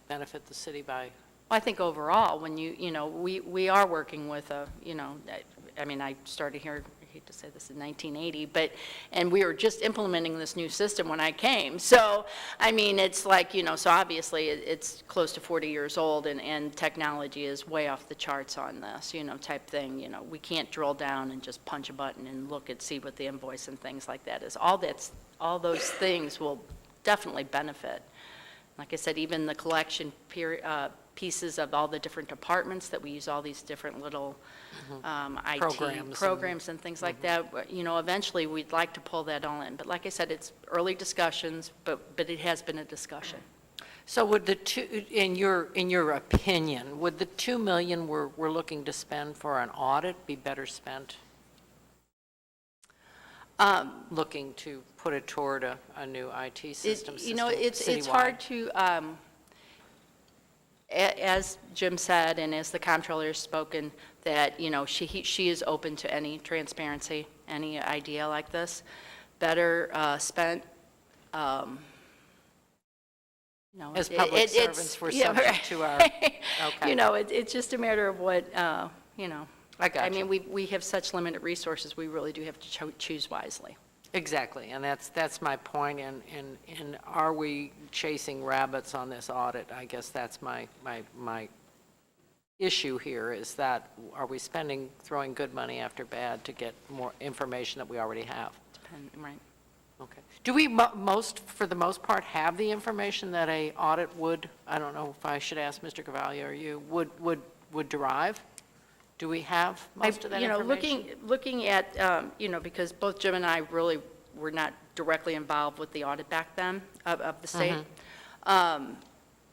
benefit the city by? I think overall, when we are working with I started here, I hate to say this, in 1980, and we were just implementing this new system when I came. So, it's like, so obviously it's close to 40 years old and technology is way off the charts on this, type thing. We can't drill down and just punch a button and see what the invoice and things like that is. All those things will definitely benefit. Like I said, even the collection pieces of all the different departments, that we use all these different little IT Programs programs and things like that. Eventually, we'd like to pull that all in. But like I said, it's early discussions, but it has been a discussion. So would the two, in your opinion, would the $2 million we're looking to spend for an audit be better spent looking to put it toward a new IT system? It's hard to, as Jim said, and as the comptroller has spoken, that, she is open to any transparency, any idea like this. Better spent, As public servants, we're subject to our, okay. It's just a matter of what, I got you. mean, we have such limited resources, we really do have to choose wisely. Exactly, and that's my point, and are we chasing rabbits on this audit? I guess that's my issue here, is that are we throwing good money after bad to get more information that we already have? Right. Okay. Do we for the most part, have the information that a audit would, I don't know if I should ask Mr. Cavalli or you, would derive? Do we have most of that information? Looking at, because both Jim and I really were not directly involved with the audit back then of the state.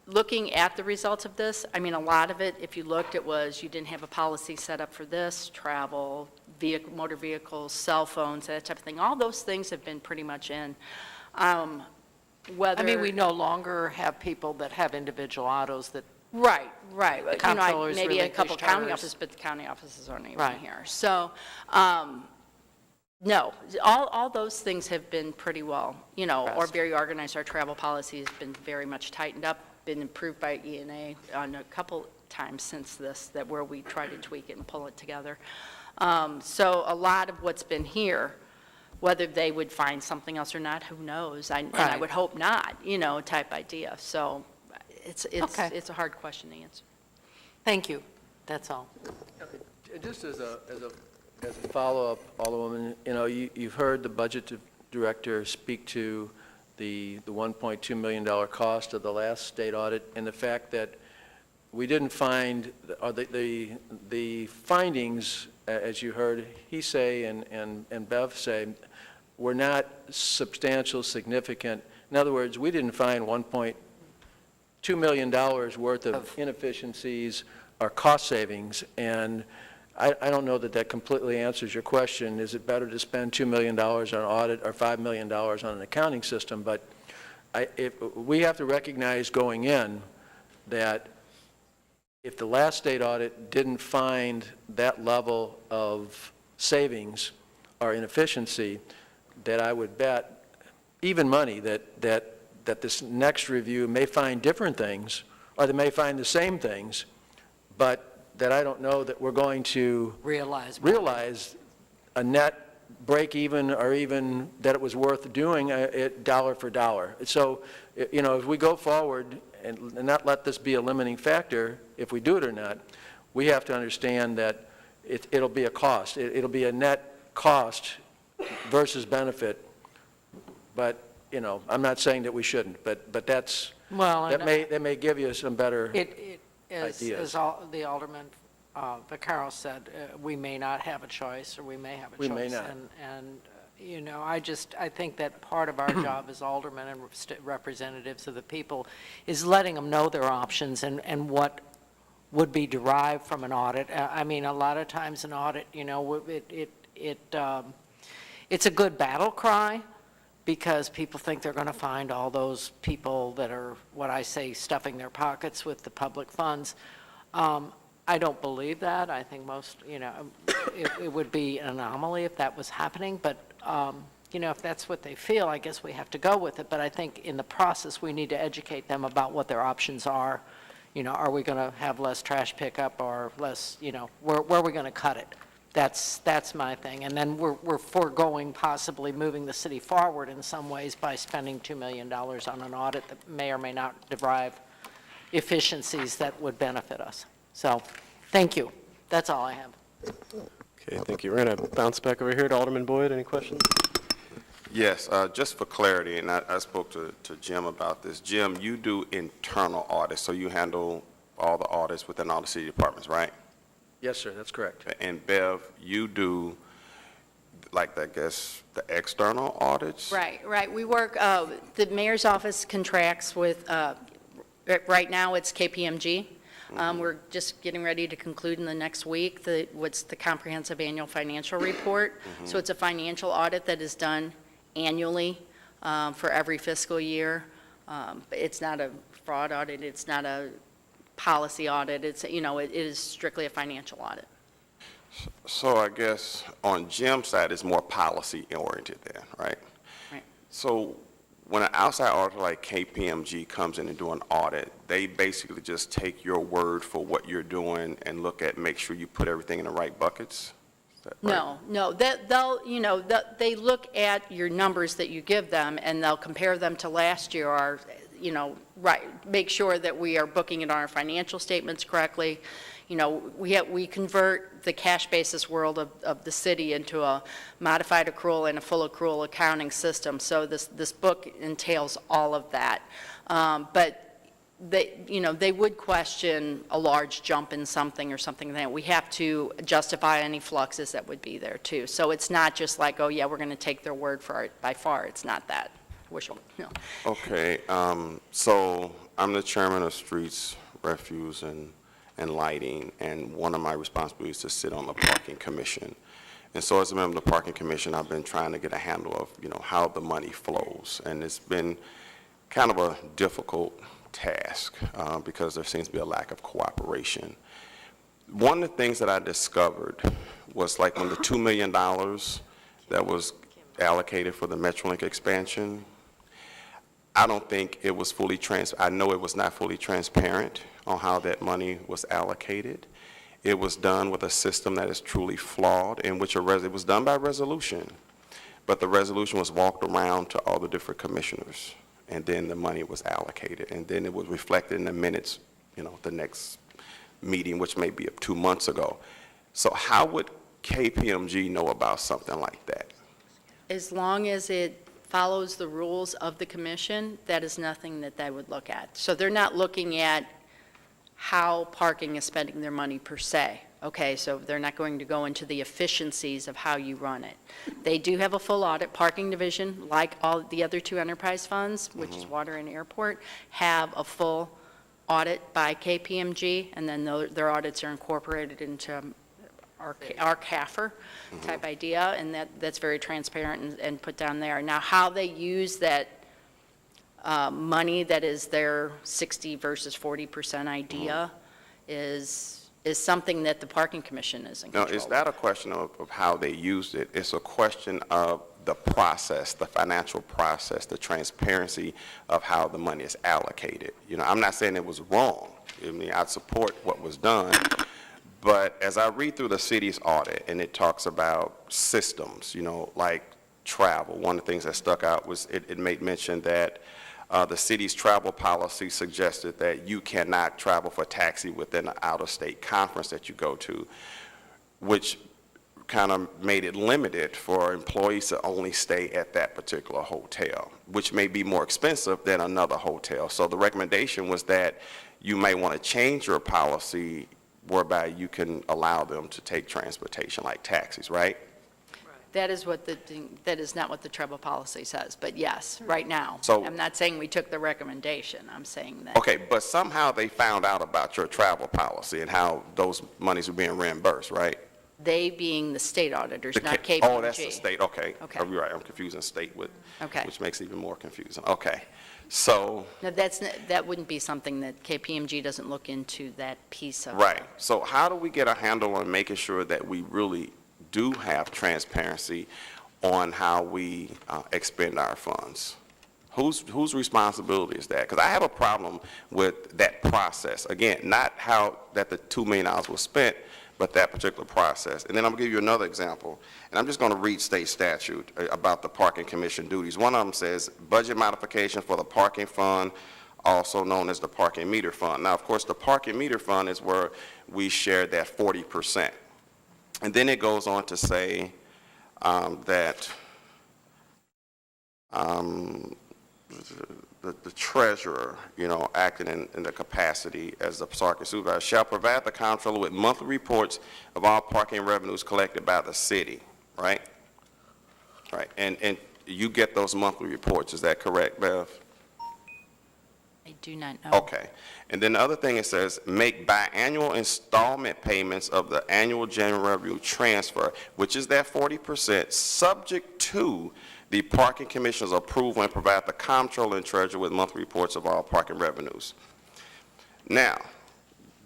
Looking at the results of this, I mean, a lot of it, if you looked, it was you didn't have a policy set up for this, travel, motor vehicles, cell phones, that type of thing. All those things have been pretty much in. I mean, we no longer have people that have individual autos that. Right. Comptrollers, Maybe a couple relinquish county ours. offices, but the county offices aren't even Right. here. So, no, all those things have been pretty well, or very organized. Our travel policy has been very much tightened up, been improved by ENA on a couple times since this, where we try to tweak it and pull it together. So a lot of what's been here, whether they would find something else or not, who knows? And I would hope not, type idea. So it's a hard question to answer. Thank you. That's all. Just as a follow-up, Alderwoman, you've heard the budget director speak to the $1.2 million cost of the last state audit, and the fact that we didn't find, or the findings, as you heard he say and Bev say, were not substantial, significant. In other words, we didn't find $1.2 million worth of inefficiencies or cost savings, and I don't know that completely answers your question. Is it better to spend $2 million on an audit or $5 million on an accounting system? But we have to recognize going in that if the last state audit didn't find that level of savings or inefficiency, that I would bet even money that this next review may find different things, or they may find the same things, but that I don't know that we're going to realize a net break even, or even that it was worth doing it dollar for dollar. So, if we go forward and not let this be a limiting factor, if we do it or not, we have to understand that it'll be a cost. It'll be a net cost versus benefit. But, I'm not saying that we shouldn't, but that may give you some better ideas. As the Alderman Vaccaro said, we may not have a choice, or we may have a choice. We may not. And I think that part of our job as aldermen and representatives of the people is letting them know their options and what would be derived from an audit. I mean, a lot of times an audit, it's a good battle cry, because people think they're going to find all those people that are, what I say, stuffing their pockets with the public funds. I don't believe that. I think most, it would be an anomaly if that was happening. But, if that's what they feel, I guess we have to go with it. But I think in the process, we need to educate them about what their options are. Are we going to have less trash pickup, or less, where are we going to cut it? That's my thing. And then we're foregoing possibly moving the city forward in some ways by spending $2 million on an audit that may or may not derive efficiencies that would benefit us. So, thank you. That's all I have. Okay, thank you. We're going to bounce back over here to Alderman Boyd. Any questions? Yes, just for clarity, and I spoke to Jim about this. Jim, you do internal audits, so you handle all the audits within all the city departments, right? Yes, sir, that's correct. And Bev, you do, like, I guess, the external audits? Right. We work, the mayor's office contracts with, right now, it's KPMG. We're just getting ready to conclude in the next week, what's the comprehensive annual financial report. So it's a financial audit that is done annually for every fiscal year. It's not a fraud audit, it's not a policy audit, it's, it is strictly a financial audit. So I guess on Jim's side, it's more policy oriented then, right? Right. So when an outside auditor like KPMG comes in and do an audit, they basically just take your word for what you're doing and make sure you put everything in the right buckets? Is that right? No, they look at your numbers that you give them, and they'll compare them to last year, or, make sure that we are booking it on our financial statements correctly. We convert the cash basis world of the city into a modified accrual and a full accrual accounting system, so this book entails all of that. But they would question a large jump in something or something that we have to justify any fluxes that would be there too. So it's not just like, oh yeah, we're going to take their word for it. By far, it's not that. No. Okay, so I'm the chairman of Streets, Refuse, and Lighting, and one of my responsibilities is to sit on the Parking Commission. And so as a member of the Parking Commission, I've been trying to get a handle of, how the money flows. And it's been kind of a difficult task because there seems to be a lack of cooperation. One of the things that I discovered was like when the $2 million that was allocated for the Metrolink expansion, I don't think it was fully I know it was not fully transparent on how that money was allocated. It was done with a system that is truly flawed, in which it was done by resolution, but the resolution was walked around to all the different commissioners, and then the money was allocated, and then it was reflected in the minutes, the next meeting, which may be 2 months ago. So how would KPMG know about something like that? As long as it follows the rules of the commission, that is nothing that they would look at. So they're not looking at how parking is spending their money per se. Okay, so they're not going to go into the efficiencies of how you run it. They do have a full audit. Parking division, like all the other two enterprise funds, which is water and airport, have a full audit by KPMG, and then their audits are incorporated into our CAFR type idea, and that's very transparent and put down there. Now, how they use that money that is their 60 versus 40% idea is something that the Parking Commission is in control No, it's not a question of how they used it. It's a question of the process, the financial process, the transparency of how the money is allocated. I'm not saying it was wrong. I support what was done. But as I read through the city's audit, and it talks about systems, like travel, one of the things that stuck out was it made mention that the city's travel policy suggested that you cannot travel for taxi within an out-of-state conference that you go to, which kind of made it limited for employees to only stay at that particular hotel, which may be more expensive than another hotel. So the recommendation was that you may want to change your policy whereby you can allow them to take transportation like taxis, right? That is not what the travel policy says, but yes, right now. So, I'm not saying we took the recommendation, I'm saying that. Okay, but somehow they found out about your travel policy and how those monies were being reimbursed, right? They being the state auditors, not KPMG. Oh, that's the state, okay. Okay. Oh, you're right, I'm confusing state with, Okay. which makes it even more confusing. Okay, so, No, that wouldn't be something that KPMG doesn't look into that piece of. right. So how do we get a handle on making sure that we really do have transparency on how we expend our funds? Whose responsibility is that? Because I have a problem with that process. Again, not how that the $2 million was spent, but that particular process. And then I'm going to give you another example, and I'm just going to read state statute about the Parking Commission duties. One of them says, budget modification for the parking fund, also known as the parking meter fund. Now, of course, the parking meter fund is where we share that 40%. And then it goes on to say that the treasurer, acting in the capacity as the parking supervisor, shall provide the comptroller with monthly reports of all parking revenues collected by the city, right? Right, and you get those monthly reports, is that correct, Bev? I do not know. Okay. And then the other thing, it says, make biannual installment payments of the annual general revenue transfer, which is that 40%, subject to the parking commission's approval, and provide the comptroller and treasurer with monthly reports of all parking revenues. Now,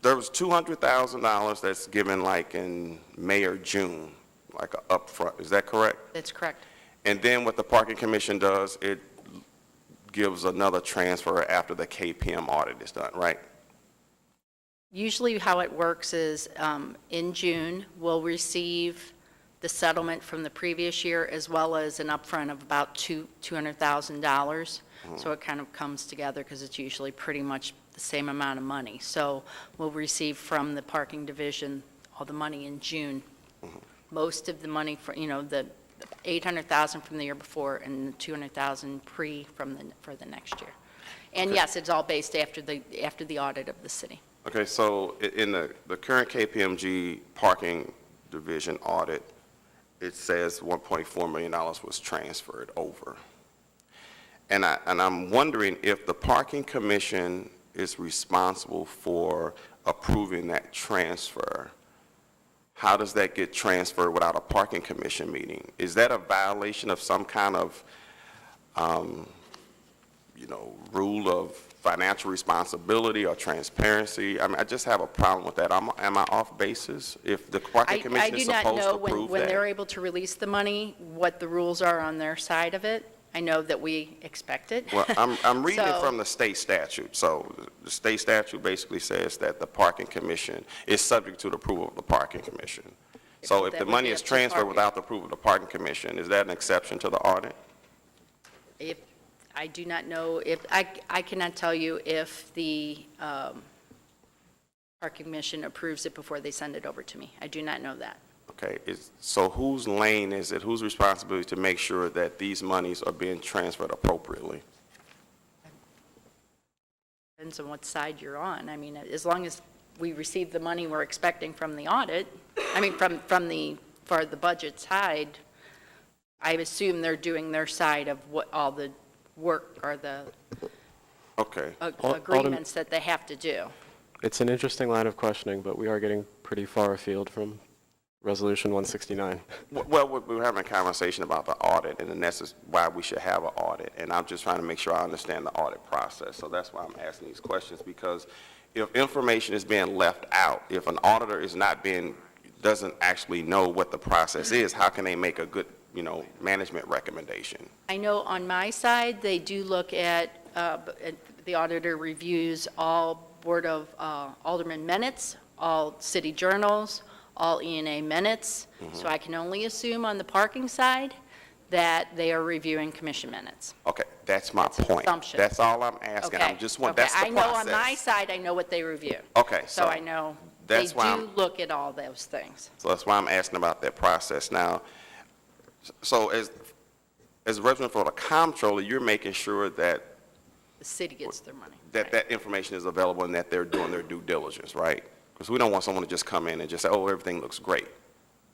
there was $200,000 that's given like in May or June, like a upfront. Is that correct? That's correct. And then what the parking commission does, it gives another transfer after the KPM audit is done, right? Usually how it works is in June, we'll receive the settlement from the previous year as well as an upfront of about $200,000. So it kind of comes together because it's usually pretty much the same amount of money. So we'll receive from the parking division all the money in June. Most of the money for, the $800,000 from the year before and the $200,000 for the next year. And yes, it's all based after the audit of the city. Okay, so in the current KPMG parking division audit, it says $1.4 million was transferred over. And I'm wondering if the parking commission is responsible for approving that transfer. How does that get transferred without a parking commission meeting? Is that a violation of some kind of, rule of financial responsibility or transparency? I mean, I just have a problem with that. Am I off basis? If the parking commission is supposed to approve that? I do not know when they're able to release the money, what the rules are on their side of it. I know that we expect it. Well, I'm reading So- from the state statute. So the state statute basically says that the parking commission is subject to the approval of the parking commission. So if That the would money be is up to transferred parking. without the approval of the parking commission, is that an exception to the audit? If, I do not know if, I cannot tell you if the parking commission approves it before they send it over to me. I do not know that. Okay, so whose lane is it, whose responsibility to make sure that these monies are being transferred appropriately? Depends on what side you're on. I mean, as long as we receive the money we're expecting from the audit, for the budget side, I assume they're doing their side of what all the work or the Okay, agreements that they have to do. It's an interesting line of questioning, but we are getting pretty far afield from Resolution 169. well, we're having a conversation about the audit, and this is why we should have an audit, and I'm just trying to make sure I understand the audit process, so that's why I'm asking these questions, because if information is being left out, if an auditor doesn't actually know what the process is, how can they make a good, management recommendation? I know on my side, they do look at, the auditor reviews all Board of Alderman minutes, all city journals, all E&A minutes. So I can only assume on the parking side that they are reviewing commission minutes. Okay, that's my point. Assumption. That's all I'm asking. Okay? I'm just want, Okay, that's the I know process. on my side, I know what they review. Okay, So I know they that's why do look at all those things. So that's why I'm asking about that process. Now, so as a representative for the comptroller, you're making sure that The city gets their money. that information is available and that they're doing their due diligence, right? Because we don't want someone to just come in and just say, oh, everything looks great.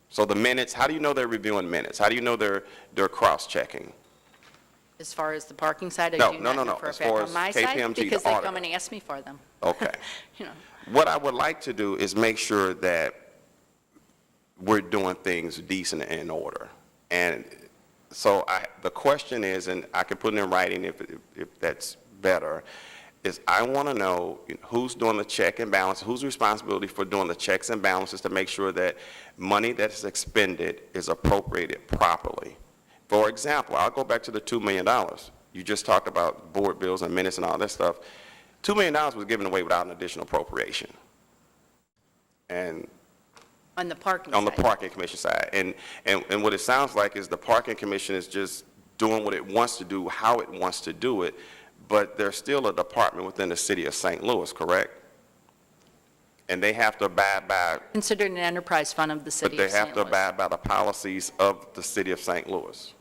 So the minutes, how do you know they're reviewing minutes? How do you know they're cross-checking? As far as the parking side, I No, do no, not no, know no. for a As fact far on as my KPMG, side, the because they come auditor. and ask me for them. Okay. You know, What I would like to do is make sure that we're doing things decent and in order. And so the question is, and I can put it in writing if that's better, is I want to know who's doing the check and balance, whose responsibility for doing the checks and balances to make sure that money that's expended is appropriated properly. For example, I'll go back to the $2 million. You just talked about board bills and minutes and all that stuff. $2 million was given away without an additional appropriation. And on the parking on the side. parking commission side. And what it sounds like is the parking commission is just doing what it wants to do, how it wants to do it, but there's still a department within the city of St. Louis, correct? And they have to abide by, Considered an enterprise fund of the but city they of St. have to Louis. abide by the policies of the city of St. Louis.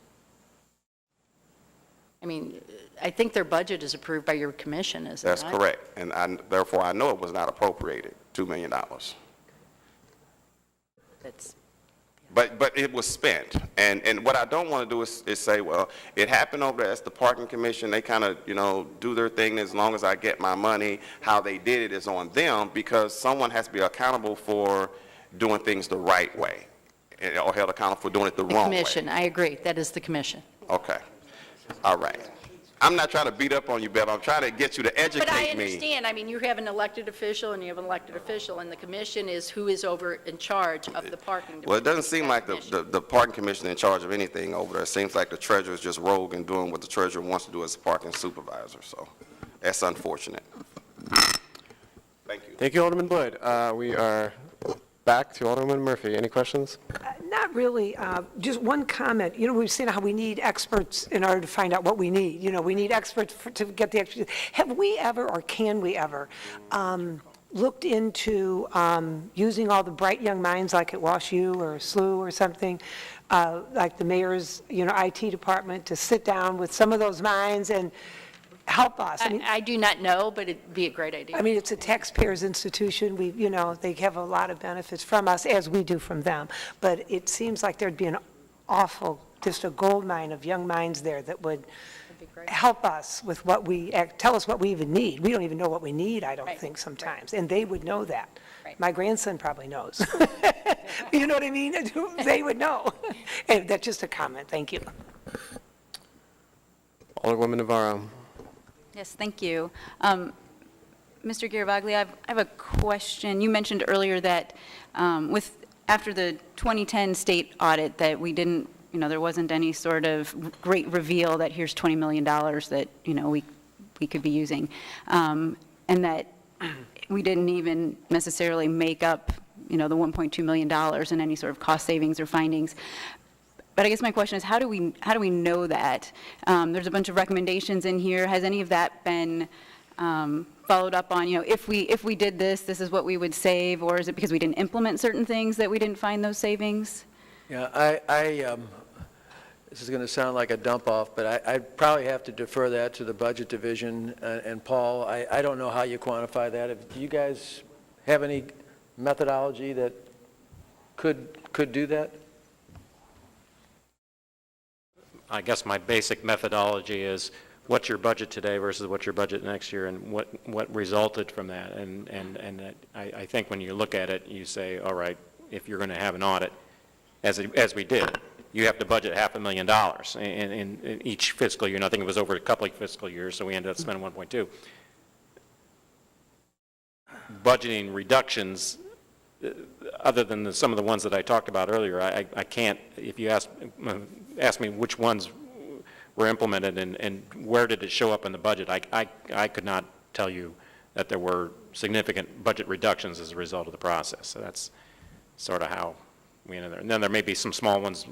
I mean, I think their budget is approved by your commission, isn't it? That's correct. And therefore, I know it was not appropriated, $2 million. It's, But it was spent. And what I don't want to do is say, well, it happened over there. It's the parking commission. They kind of, do their thing. As long as I get my money, how they did it is on them, because someone has to be accountable for doing things the right way, or held accountable for doing it the wrong way. commission, I agree, that is the commission. Okay. All right. I'm not trying to beat up on you, Bev. I'm trying to get you to educate me. But I understand, I mean, you have an elected official and you have an elected official, and the commission is who is over in charge of the parking. Well, it doesn't seem like commission. the parking commission in charge of anything over there. It seems like the treasurer is just rogue and doing what the treasurer wants to do as a parking supervisor, so that's unfortunate. Thank you. Thank you, Alderman Boyd. We are back to Alderman Murphy. Any questions? Not really. Just one comment. We've seen how we need experts in order to find out what we need. We need experts to get the expertise. Have we ever, or can we ever, looked into using all the bright young minds like at Wash U or SLU or something, like the mayor's, IT department, to sit down with some of those minds and help us? I do not know, but it'd be a great idea. I mean, it's a taxpayers' institution. They have a lot of benefits from us, as we do from them. But it seems like there'd be an awful, just a gold mine of young minds there that would help us with tell us what we even need. We don't even know what we need, I don't Right. think, sometimes. And they would know that. Right. My grandson probably knows. You know what I mean? They would know. And that's just a comment. Thank you. Alderwoman Navarro. Yes, thank you. Mr. Garavaglia, I have a question. You mentioned earlier that after the 2010 state audit that we didn't, there wasn't any sort of great reveal that here's $20 million that, we could be using, and that we didn't even necessarily make up, the $1.2 million in any sort of cost savings or findings. But I guess my question is, how do we know that? There's a bunch of recommendations in here. Has any of that been followed up on? If we did this, this is what we would save, or is it because we didn't implement certain things that we didn't find those savings? Yeah, this is going to sound like a dump-off, but I'd probably have to defer that to the Budget Division. And Paul, I don't know how you quantify that. Do you guys have any methodology that could do that? I guess my basic methodology is what's your budget today versus what's your budget next year, and what resulted from that. And I think when you look at it, you say, all right, if you're going to have an audit, as we did, you have to budget $500,000 in each fiscal year. And I think it was over a couple of fiscal years, so we ended up spending 1.2. Budgeting reductions, other than some of the ones that I talked about earlier, I can't, if you ask me which ones were implemented and where did it show up in the budget, I could not tell you that there were significant budget reductions as a result of the process. So that's sort of how we ended there. And then there may be some small ones,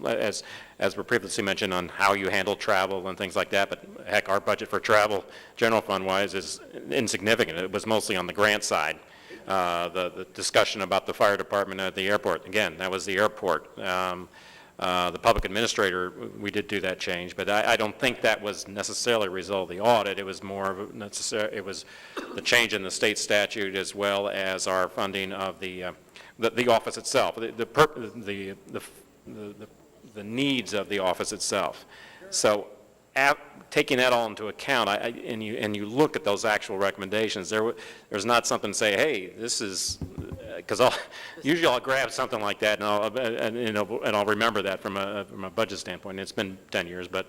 as were previously mentioned, on how you handle travel and things like that, but heck, our budget for travel, general fund-wise, is insignificant. It was mostly on the grant side. The discussion about the fire department at the airport, again, that was the airport. The public administrator, we did do that change, but I don't think that was necessarily a result of the audit. It was more of it was the change in the state statute, as well as our funding of the office itself, the needs of the office itself. So taking that all into account, and you look at those actual recommendations, there's not something to say, hey, this is, because usually I'll grab something like that and I'll remember that from a budget standpoint. It's been 10 years, but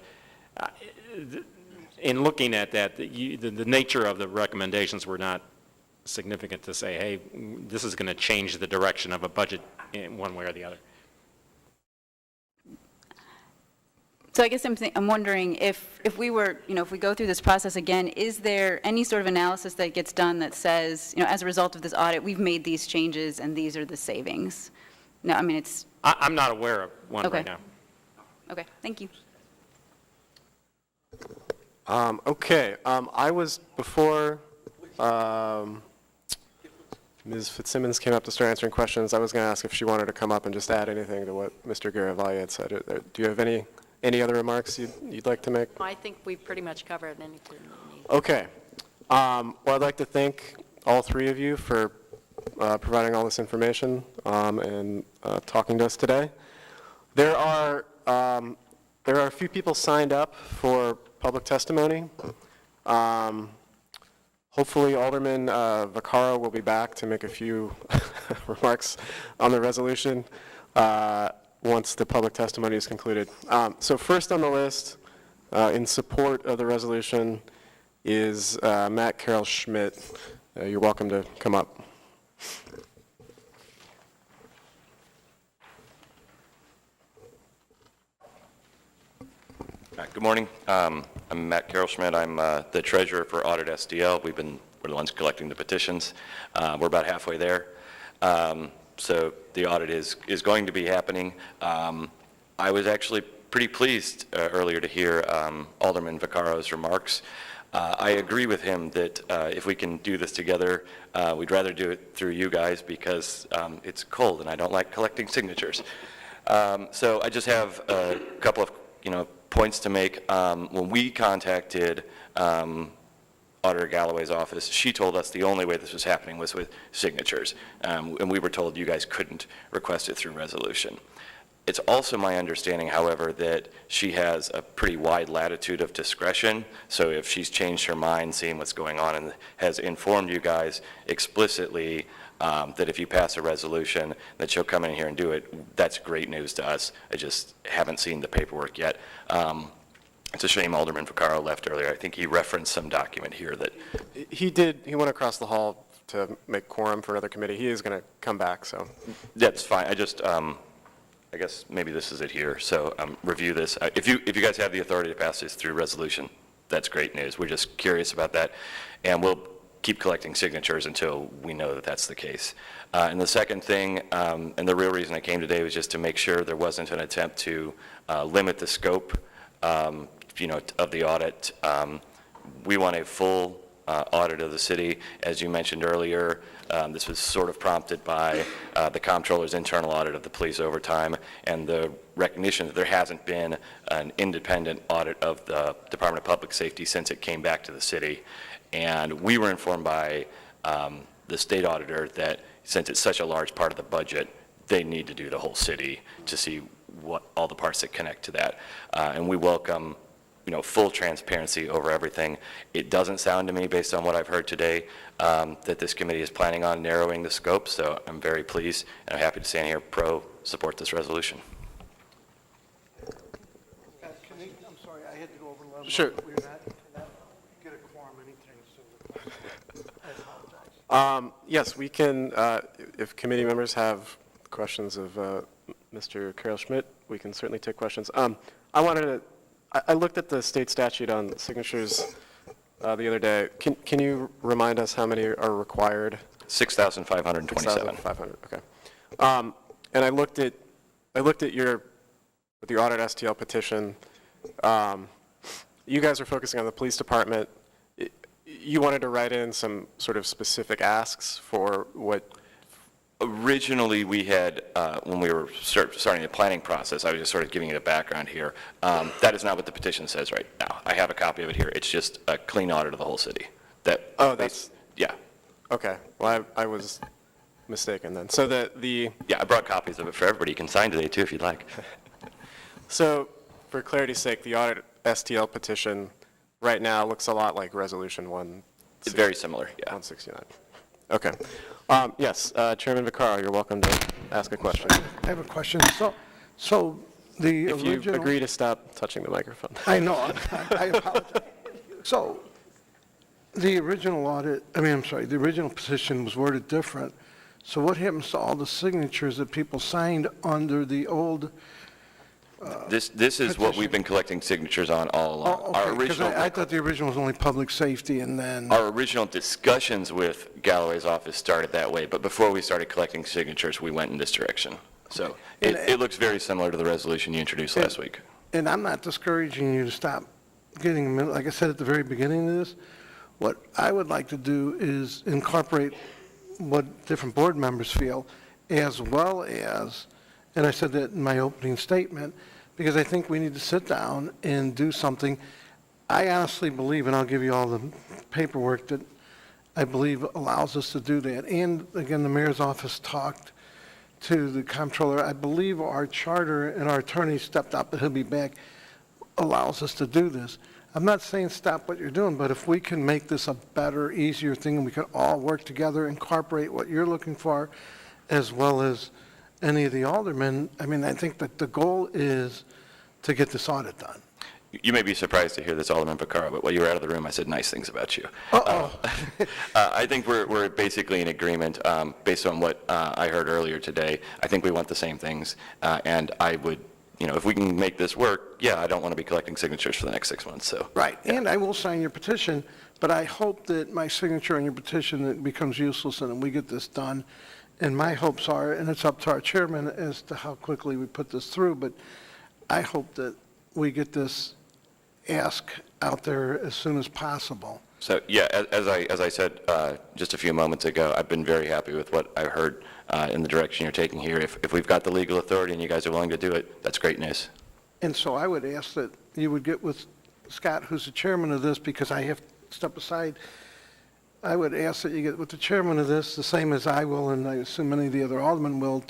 in looking at that, the nature of the recommendations were not significant to say, hey, this is going to change the direction of a budget in one way or the other. So I guess I'm wondering if we were, if we go through this process again, is there any sort of analysis that gets done that says, as a result of this audit, we've made these changes and these are the savings? No, I mean, it's... I'm not aware of one right now. Okay, thank you. Okay, I was, before Ms. Fitzsimmons came up to start answering questions, I was going to ask if she wanted to come up and just add anything to what Mr. Garavaglia had said. Do you have any any other remarks you'd like to make? I think we pretty much covered anything we need. Okay. Well, I'd like to thank all three of you for providing all this information and talking to us today. There are a few people signed up for public testimony. Hopefully Alderman Vaccaro will be back to make a few remarks on the resolution once the public testimony is concluded. So first on the list in support of the resolution is Matt Carroll Schmidt. You're welcome to come up. Good morning. I'm Matt Carroll Schmidt. I'm the treasurer for Audit SDL. We're the ones collecting the petitions. We're about halfway there. So the audit is going to be happening. I was actually pretty pleased earlier to hear Alderman Vaccaro's remarks. I agree with him that if we can do this together, we'd rather do it through you guys because it's cold and I don't like collecting signatures. So I just have a couple of points to make. When we contacted Auditor Galloway's office, she told us the only way this was happening was with signatures, and we were told you guys couldn't request it through resolution. It's also my understanding, however, that she has a pretty wide latitude of discretion, so if she's changed her mind, seeing what's going on, and has informed you guys explicitly that if you pass a resolution, that she'll come in here and do it, that's great news to us. I just haven't seen the paperwork yet. It's a shame Alderman Vaccaro left earlier. I think he referenced some document here that... He did. He went across the hall to make quorum for another committee. He is going to come back, so. That's fine. I just, I guess maybe this is it here. So review this. If you guys have the authority to pass this through resolution, that's great news. We're just curious about that. And we'll keep collecting signatures until we know that that's the case. And the second thing, and the real reason I came today was just to make sure there wasn't an attempt to limit the scope of the audit. We want a full audit of the city. As you mentioned earlier, this was sort of prompted by the comptroller's internal audit of the police overtime and the recognition that there hasn't been an independent audit of the Department of Public Safety since it came back to the city. And we were informed by the state auditor that since it's such a large part of the budget, they need to do the whole city to see what all the parts that connect to that. And we welcome full transparency over everything. It doesn't sound to me, based on what I've heard today, that this committee is planning on narrowing the scope, so I'm very pleased, and I'm happy to stand here support this resolution. I'm sorry, I had to go over a little. Sure. We're not get a quorum anything, so I apologize. Yes, we can, if committee members have questions of Mr. Carroll Schmidt, we can certainly take questions. I looked at the state statute on signatures the other day. Can you remind us how many are required? 6,527. 6,500, okay. And I looked at the Audit STL petition. You guys are focusing on the police department. You wanted to write in some sort of specific asks for what? Originally, we had, when we were starting the planning process, I was just sort of giving you a background here. That is not what the petition says right now. I have a copy of it here. It's just a clean audit of the whole city. Yeah. Okay. Well, I was mistaken then. So Yeah, I brought copies of it for everybody. You can sign today, too, if you'd like. So, for clarity's sake, the Audit STL petition right now looks a lot like Resolution 1. It's very similar, yeah. 169. Okay. Yes, Chairman Vaccaro, you're welcome to ask a question. I have a question. So the If you original... agree to stop touching the microphone. I know, I apologize. So the original the original petition was worded different. So what happens to all the signatures that people signed under the old... This is what we've been collecting signatures on all along. Oh, okay, because I thought the original was only public safety, and then... Our original discussions with Galloway's office started that way, but before we started collecting signatures, we went in this direction. So it looks very similar to the resolution you introduced last week. And I'm not discouraging you to stop getting, like I said at the very beginning of this, what I would like to do is incorporate what different board members feel, as well as, and I said that in my opening statement, because I think we need to sit down and do something. I honestly believe, and I'll give you all the paperwork that I believe allows us to do that. And again, the mayor's office talked to the comptroller. I believe our charter and our attorney stepped up, but he'll be back, allows us to do this. I'm not saying stop what you're doing, but if we can make this a better, easier thing, and we can all work together, incorporate what you're looking for, as well as any of the aldermen, I mean, I think that the goal is to get this audit done. You may be surprised to hear this, Alderman Vaccaro, but while you were out of the room, I said nice things about you. I think we're basically in agreement based on what I heard earlier today. I think we want the same things, and I would, if we can make this work, yeah, I don't want to be collecting signatures for the next 6 months, so. Right, and I will sign your petition, but I hope that my signature on your petition that becomes useless and we get this done. And my hopes are, and it's up to our chairman as to how quickly we put this through, but I hope that we get this ask out there as soon as possible. So, yeah, as I said just a few moments ago, I've been very happy with what I heard in the direction you're taking here. If we've got the legal authority and you guys are willing to do it, that's great news. And so I would ask that you would get with Scott, who's the chairman of this, because I have to step aside. I would ask that you get with the chairman of this, the same as I will, and I assume many of the other aldermen will,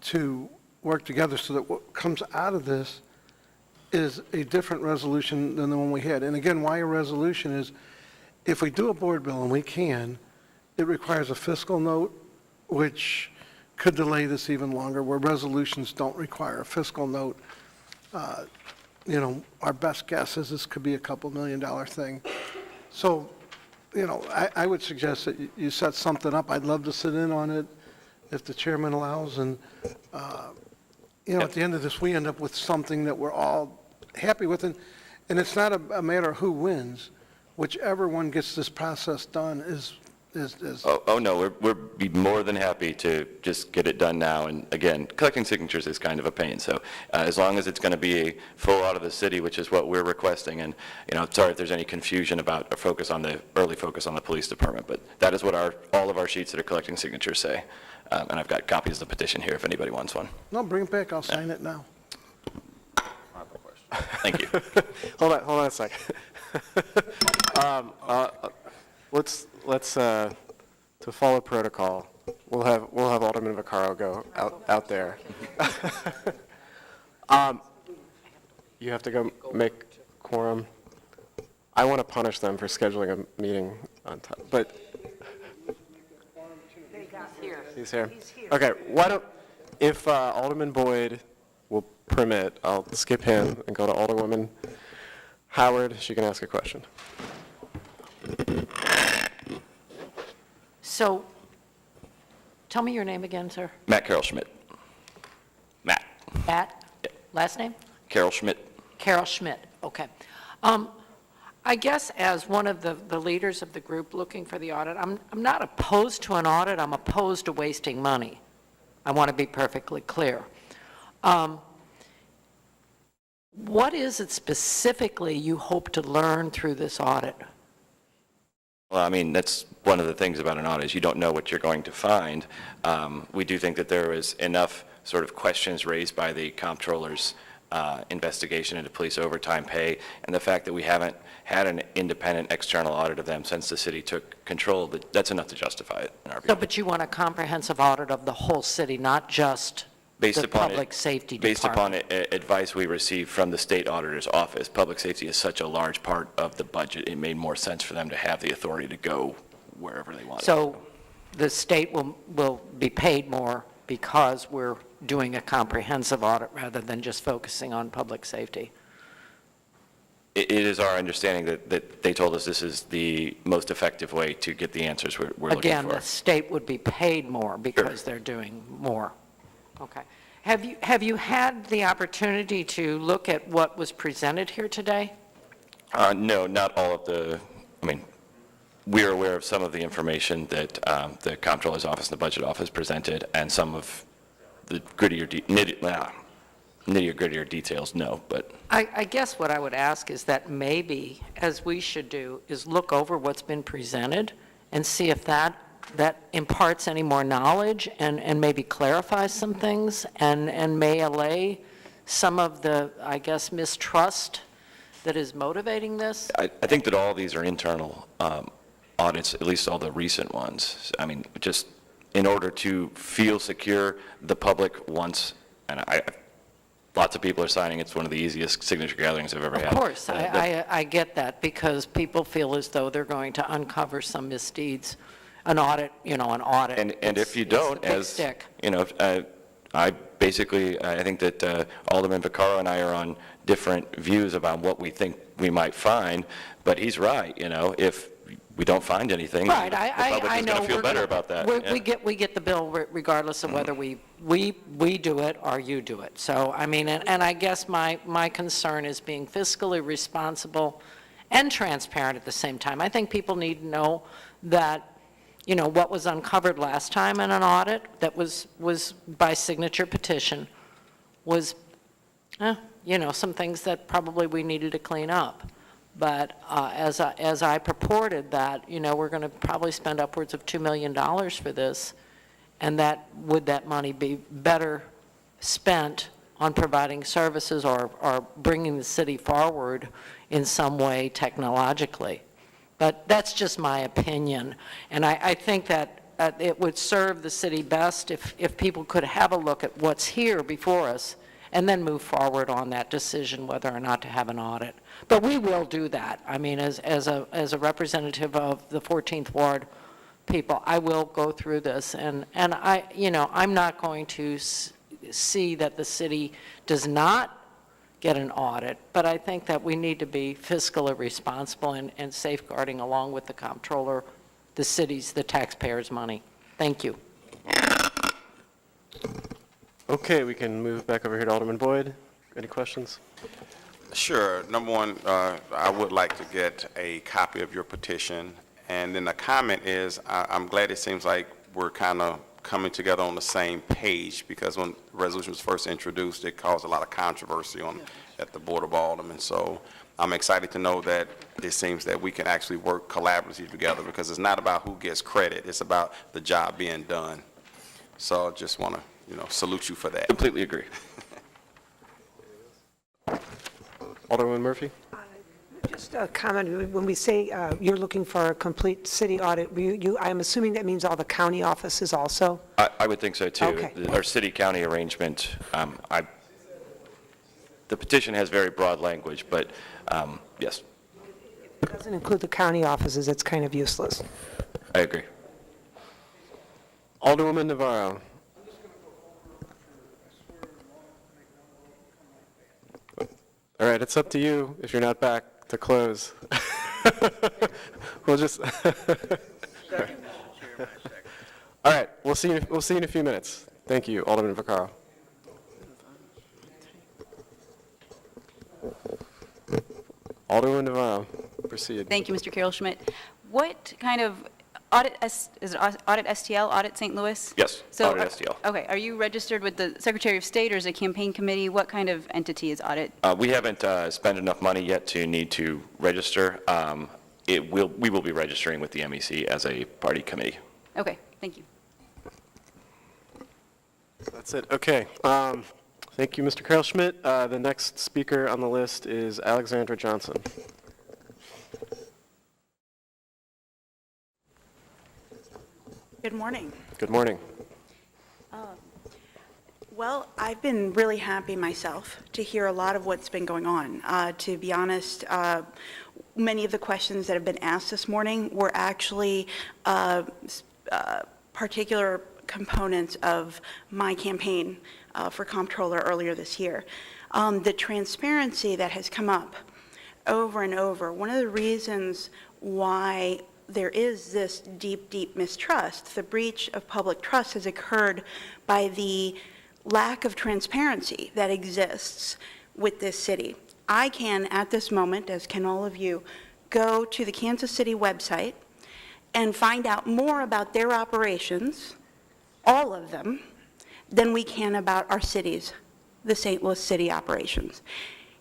to work together so that what comes out of this is a different resolution than the one we had. And again, why a resolution is, if we do a board bill, and we can, it requires a fiscal note, which could delay this even longer, where resolutions don't require a fiscal note. Our best guess is this could be a $2 million thing. So, I would suggest that you set something up. I'd love to sit in on it if the chairman allows. And, at the end of this, we end up with something that we're all happy with. And it's not a matter of who wins. Whichever one gets this process done is. Oh, no, we'd be more than happy to just get it done now. And again, collecting signatures is kind of a pain. So as long as it's going to be a full audit of the city, which is what we're requesting, and, sorry if there's any confusion about a early focus on the police department, but that is what all of our sheets that are collecting signatures say. And I've got copies of the petition here if anybody wants one. No, bring it back. I'll sign it now. Thank you. Hold on a second. Let's to follow protocol, we'll have Alderman Vaccaro go out there. You have to go make quorum. I want to punish them for scheduling a meeting on time, but he's here. Okay, if Alderman Boyd will permit, I'll skip him and go to Alderwoman Howard. She can ask a question. So, tell me your name again, sir. Matt Carroll Schmidt. Matt. Matt? Last name? Carroll Schmidt. Carol Schmidt, okay. I guess as one of the leaders of the group looking for the audit, I'm not opposed to an audit, I'm opposed to wasting money. I want to be perfectly clear. What is it specifically you hope to learn through this audit? Well, I mean, that's one of the things about an audit is you don't know what you're going to find. We do think that there was enough sort of questions raised by the comptroller's investigation into police overtime pay, and the fact that we haven't had an independent external audit of them since the city took control, that's enough to justify it in our view. No, but you want a comprehensive audit of the whole city, not just the public safety Based department. upon advice we received from the state auditor's office, public safety is such a large part of the budget, it made more sense for them to have the authority to go wherever they want. So the state will be paid more because we're doing a comprehensive audit rather than just focusing on public safety? It is our understanding that they told us this is the most effective way to get the answers we're looking for. Again, the state would be paid more because they're doing more. Okay. Have you had the opportunity to look at what was presented here today? No, not all of we are aware of some of the information that the Comptroller's Office and the Budget Office presented, and some of the nittier-grittier details, no, but... I guess what I would ask is that maybe, as we should do, is look over what's been presented and see if that imparts any more knowledge and maybe clarifies some things and may allay some of the, I guess, mistrust that is motivating this? I think that all these are internal audits, at least all the recent ones. I mean, just in order to feel secure, the public wants, and lots of people are signing, it's one of the easiest signature gatherings I've ever had. Of course, I get that, because people feel as though they're going to uncover some misdeeds. An audit, an audit. And if you don't, it's the big as, stick. I think that Alderman Vaccaro and I are on different views about what we think we might find, but he's right, if we don't find anything, Right, the public I is know. going to feel better about that. We get the bill regardless of whether we do it or you do it. So, I mean, and I guess my concern is being fiscally responsible and transparent at the same time. I think people need to know that, what was uncovered last time in an audit that was by signature petition was, some things that probably we needed to clean up. But as I purported that, we're going to probably spend upwards of $2 million for this, and would that money be better spent on providing services or bringing the city forward in some way technologically? But that's just my opinion, and I think that it would serve the city best if people could have a look at what's here before us and then move forward on that decision whether or not to have an audit. But we will do that. I mean, as a representative of the 14th Ward people, I will go through this, and I'm not going to see that the city does not get an audit, but I think that we need to be fiscally responsible and safeguarding, along with the comptroller, the taxpayers' money. Thank you. Okay, we can move back over here to Alderman Boyd. Any questions? Sure. Number one, I would like to get a copy of your petition. And then the comment is, I'm glad it seems like we're kind of coming together on the same page, because when the resolution was first introduced, it caused a lot of controversy at the Board of Aldermen. So I'm excited to know that it seems that we can actually work collaboratively together, because it's not about who gets credit. It's about the job being done. So I just want to, salute you for that. Completely agree. Alderman Murphy? Just a comment, when we say you're looking for a complete city audit, I'm assuming that means all the county offices also? I would think so, too. Okay. Our city-county arrangement, the petition has very broad language, but yes, It doesn't include the county offices, it's kind of useless. I agree. Alderwoman Navarro? All right, it's up to you if you're not back to close. We'll just. All right, we'll see you in a few minutes. Thank you, Alderman Vaccaro. Alderman Navarro, proceed. Thank you, Mr. Carroll Schmidt. What kind of audit, is it Audit STL, Audit St. Louis? Yes, So, Audit STL. Okay, are you registered with the Secretary of State, or is it a campaign committee? What kind of entity is Audit? We haven't spent enough money yet to need to register. We will be registering with the MEC as a party committee. Okay, thank you. That's it. Okay. Thank you, Mr. Carroll Schmidt. The next speaker on the list is Alexandra Johnson. Good morning. Good morning. Well, I've been really happy myself to hear a lot of what's been going on. To be honest, many of the questions that have been asked this morning were actually particular components of my campaign for comptroller earlier this year. The transparency that has come up over and over, one of the reasons why there is this deep, deep mistrust, the breach of public trust has occurred by the lack of transparency that exists with this city. I can, at this moment, as can all of you, go to the Kansas City website and find out more about their operations, all of them, than we can about our cities, the St. Louis City operations.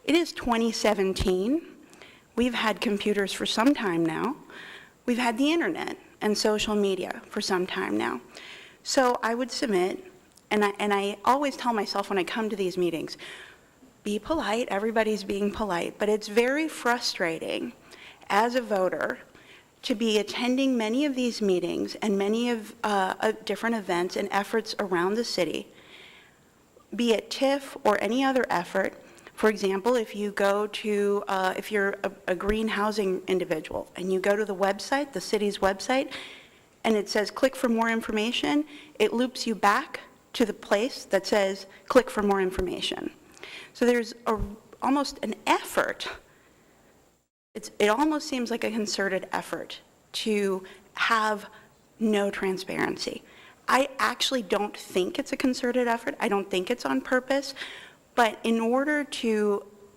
It is 2017. We've had computers for some time now. We've had the internet and social media for some time now. So I would submit, and I always tell myself when I come to these meetings, be polite, everybody's being polite, but it's very frustrating as a voter to be attending many of these meetings and many of different events and efforts around the city, be it TIF or any other effort. For example, if you go to, if you're a green housing individual and you go to the website, the city's website, and it says click for more information, it loops you back to the place that says click for more information. So there's almost an effort, it almost seems like a concerted effort to have no transparency. I actually don't think it's a concerted effort. I don't think it's on purpose. But in order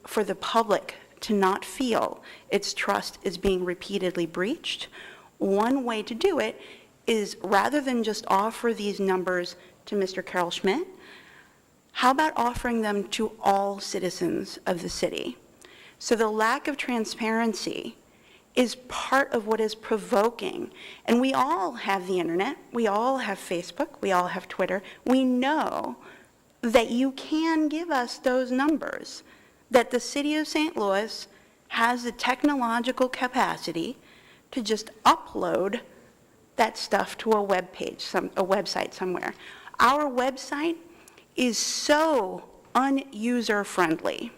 for the public to not feel its trust is being repeatedly breached, one way to do it is, rather than just offer these numbers to Mr. Carol Schmidt, how about offering them to all citizens of the city? So the lack of transparency is part of what is provoking. And we all have the internet, we all have Facebook, we all have Twitter. We know that you can give us those numbers, that the city of St. Louis has the technological capacity to just upload that stuff to a web page, a website somewhere. Our website is so un-user-friendly.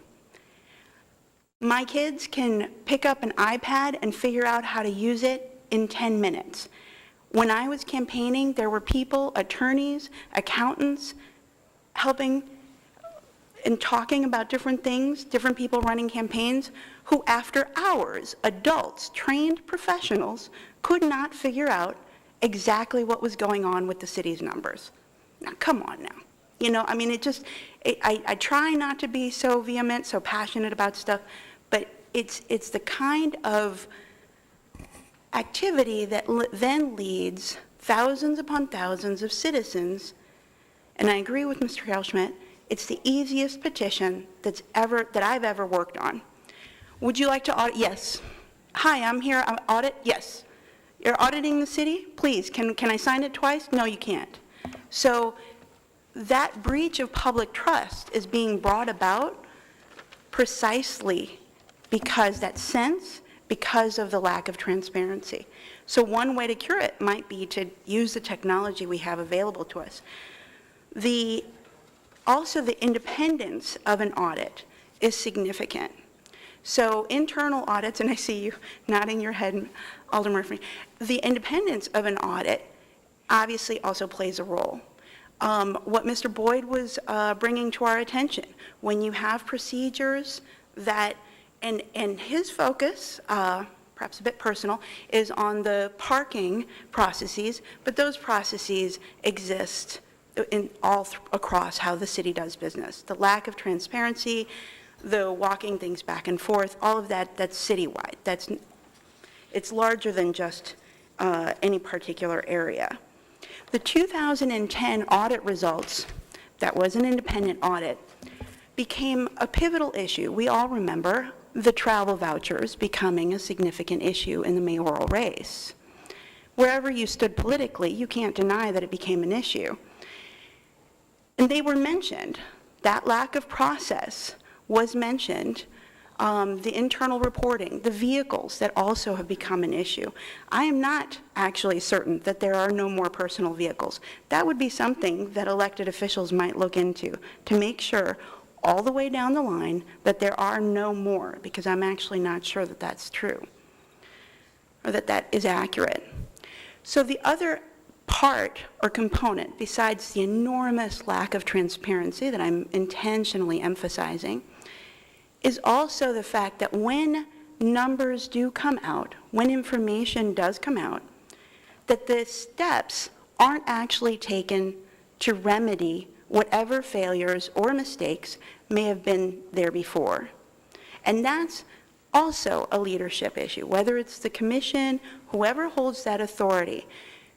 My kids can pick up an iPad and figure out how to use it in 10 minutes. When I was campaigning, there were people, attorneys, accountants, helping and talking about different things, different people running campaigns, who after hours, adults, trained professionals, could not figure out exactly what was going on with the city's numbers. Now, come on now. You know, I mean, I try not to be so vehement, so passionate about stuff, but it's the kind of activity that then leads thousands upon thousands of citizens, and I agree with Mr. Carol Schmidt, it's the easiest petition that I've ever worked on. Would you like to audit? Yes. Hi, I'm here, audit? Yes. You're auditing the city? Please, can I sign it twice? No, you can't. So that breach of public trust is being brought about precisely because because of the lack of transparency. So one way to cure it might be to use the technology we have available to us. Also, the independence of an audit is significant. So internal audits, and I see you nodding your head, Alderman Murphy, the independence of an audit obviously also plays a role. What Mr. Boyd was bringing to our attention, when you have procedures that, and his focus, perhaps a bit personal, is on the parking processes, but those processes exist in across how the city does business. The lack of transparency, the walking things back and forth, all of that, that's citywide. It's larger than just any particular area. The 2010 audit results, that was an independent audit, became a pivotal issue. We all remember the travel vouchers becoming a significant issue in the mayoral race. Wherever you stood politically, you can't deny that it became an issue. And they were mentioned. That lack of process was mentioned. The internal reporting, the vehicles that also have become an issue. I am not actually certain that there are no more personal vehicles. That would be something that elected officials might look into to make sure all the way down the line that there are no more, because I'm actually not sure that that's true or that that is accurate. So the other part or component, besides the enormous lack of transparency that I'm intentionally emphasizing, is also the fact that when numbers do come out, when information does come out, that the steps aren't actually taken to remedy whatever failures or mistakes may have been there before. And that's also a leadership issue, whether it's the commission, whoever holds that authority.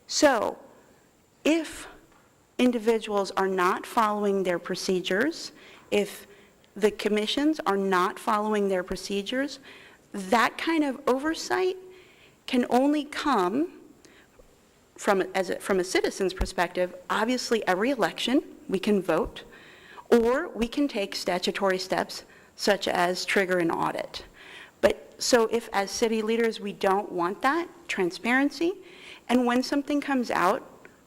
So if individuals are not following their procedures, if the commissions are not following their procedures, that kind of oversight can only come from a citizen's perspective. Obviously, every election we can vote, or we can take statutory steps such as trigger an audit. But so if as city leaders we don't want that transparency, and when something comes out,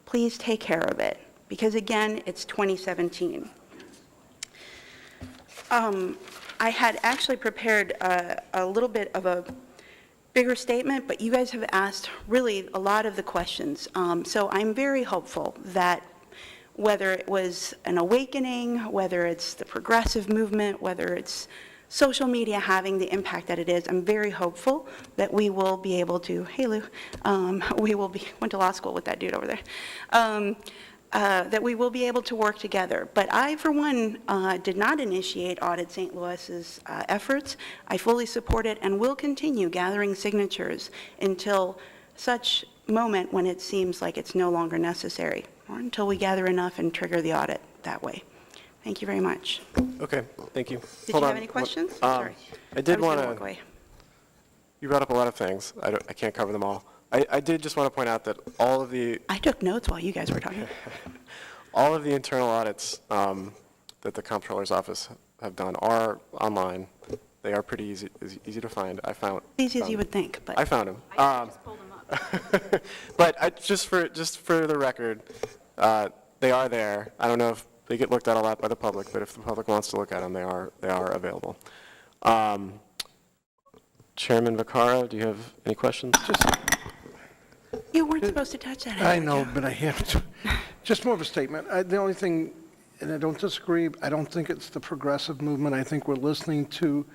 please take care of it, because again, it's 2017. I had actually prepared a little bit of a bigger statement, but you guys have asked really a lot of the questions. So I'm very hopeful that whether it was an awakening, whether it's the progressive movement, whether it's social media having the impact that it is, I'm very hopeful that we will be able to, hey Lou, went to law school with that dude over there, that we will be able to work together. But I, for one, did not initiate Audit St. Louis's efforts. I fully support it and will continue gathering signatures until such moment when it seems like it's no longer necessary, or until we gather enough and trigger the audit that way. Thank you very much. Okay, thank you. Did Hold you on. have any questions? I Sorry. did was want gonna walk to, away. you brought up a lot of things. I can't cover them all. I did just want to point out that all of the I took notes while you guys were talking. all of the internal audits that the comptroller's office have done are online. They are pretty easy to find. I found Easy as you would think, but. I found them. I just pulled them up. But just for the record, they are there. I don't know if they get looked at a lot by the public, but if the public wants to look at them, they are available. Chairman Vaccaro, do you have any questions? You weren't supposed to touch that. I know, but I have to. Just more of a statement. The only thing, and I don't disagree, I don't think it's the progressive movement. I think we're listening to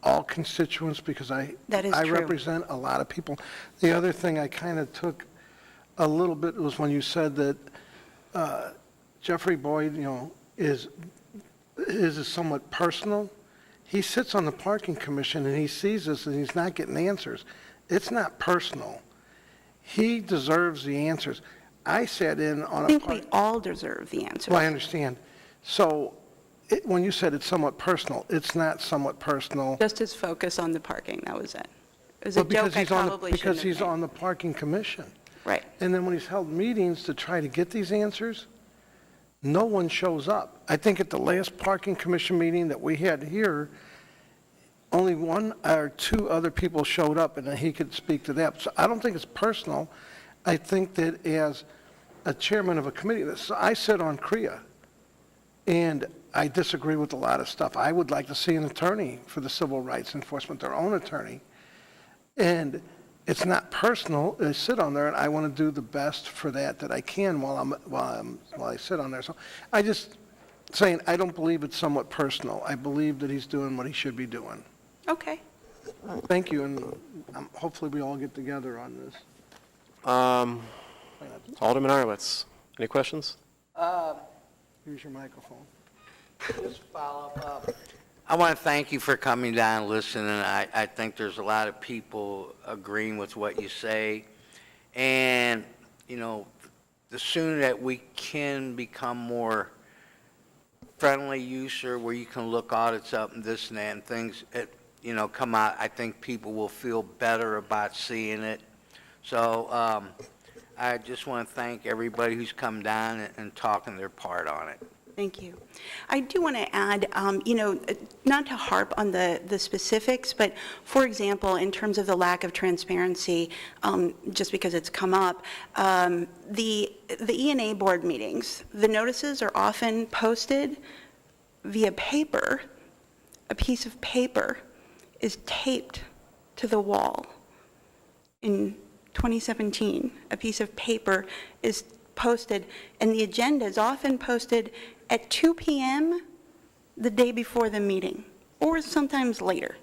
all constituents because That is I true. represent a lot of people. The other thing I kind of took a little bit was when you said that Jeffrey Boyd, is somewhat personal. He sits on the parking commission and he sees this and he's not getting answers. It's not personal. He deserves the answers. I sat in on I a think we all deserve the answer. Well, I understand. So when you said it's somewhat personal, it's not somewhat personal. Just his focus on the parking, that was it. It was Well, a joke I probably shouldn't because have he's made. on the parking commission. Right. And then when he's held meetings to try to get these answers, no one shows up. I think at the last parking commission meeting that we had here, only one or two other people showed up, and then he could speak to that. So I don't think it's personal. I think that as a chairman of a committee, I sit on CREA, and I disagree with a lot of stuff. I would like to see an attorney for the civil rights enforcement, their own attorney. And it's not personal. I sit on there, and I want to do the best for that I can while I sit on there. So I just saying I don't believe it's somewhat personal. I believe that he's doing what he should be doing. Okay. Thank you, and hopefully we all get together on this. Alderman Arlitz, any questions? Use your microphone. Just follow up. I want to thank you for coming down and listening. I think there's a lot of people agreeing with what you say. And, the sooner that we can become more friendly user, where you can look audits up and this and that and things, come out, I think people will feel better about seeing it. So I just want to thank everybody who's come down and talking their part on it. Thank you. I do want to add, not to harp on the specifics, but for example, in terms of the lack of transparency, just because it's come up, the E&A board meetings, the notices are often posted via paper. A piece of paper is taped to the wall. In 2017, a piece of paper is posted, and the agenda is often posted at 2 p.m. the day before the meeting, or sometimes later.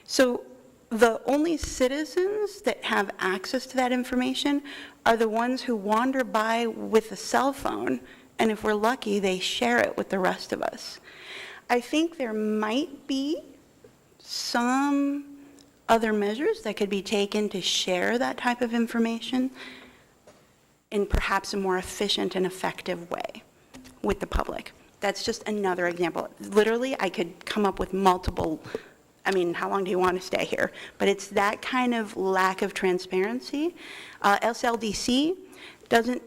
So the only citizens that have access to that information are the ones who wander by with a cell phone, and if we're lucky, they share it with the rest of us. I think there might be some other measures that could be taken to share that type of information in perhaps a more efficient and effective way with the public. That's just another example. Literally, I could come up with multiple, how long do you want to stay here? But it's that kind of lack of transparency. SLDC doesn't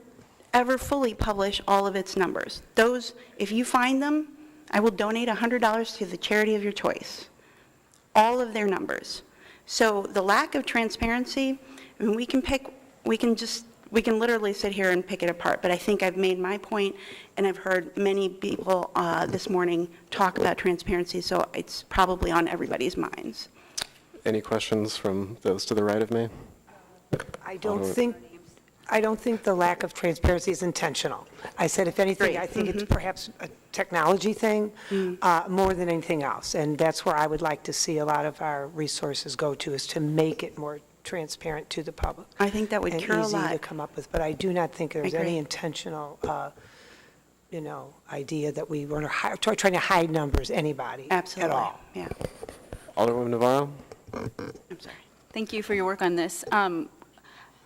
ever fully publish all of its numbers. Those, if you find them, I will donate $100 to the charity of your choice. All of their numbers. So the lack of transparency, I mean, we can literally sit here and pick it apart, but I think I've made my point, and I've heard many people this morning talk about transparency, so it's probably on everybody's minds. Any questions from those to the right of me? I don't think the lack of transparency is intentional. I said, if anything, I think it's perhaps a technology thing more than anything else. And that's where I would like to see a lot of our resources go to, is to make it more transparent to the public. I think that would cure a And lot. easy to come up with. But I do not think there's agree. any intentional, idea that we were trying to hide numbers, anybody, Absolutely. at all. Yeah. Alderwoman Navarro? I'm sorry. Thank you for your work on this.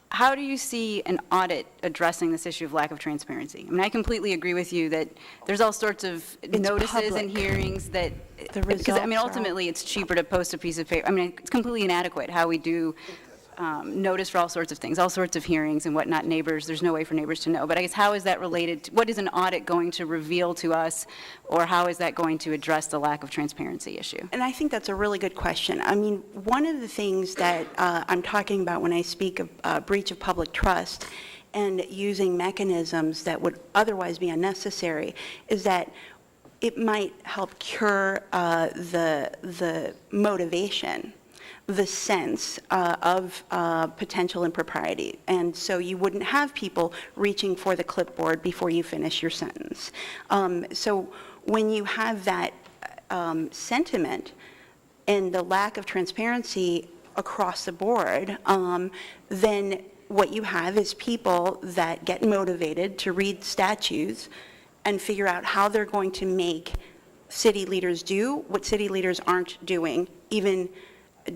How do you see an audit addressing this issue of lack of transparency? I mean, I completely agree with you that there's all sorts of notices and public. hearings that, The because, I mean, results are all- ultimately, it's cheaper to post a piece of paper. I mean, it's completely inadequate how we do notice for all sorts of things, all sorts of hearings and whatnot. Neighbors, there's no way for neighbors to know. But I guess how is that related, what is an audit going to reveal to us, or how is that going to address the lack of transparency issue? And I think that's a really good question. I mean, one of the things that I'm talking about when I speak of breach of public trust and using mechanisms that would otherwise be unnecessary is that it might help cure the motivation, the sense of potential impropriety. And so you wouldn't have people reaching for the clipboard before you finish your sentence. So when you have that sentiment and the lack of transparency across the board, then what you have is people that get motivated to read statutes and figure out how they're going to make city leaders do what city leaders aren't doing, even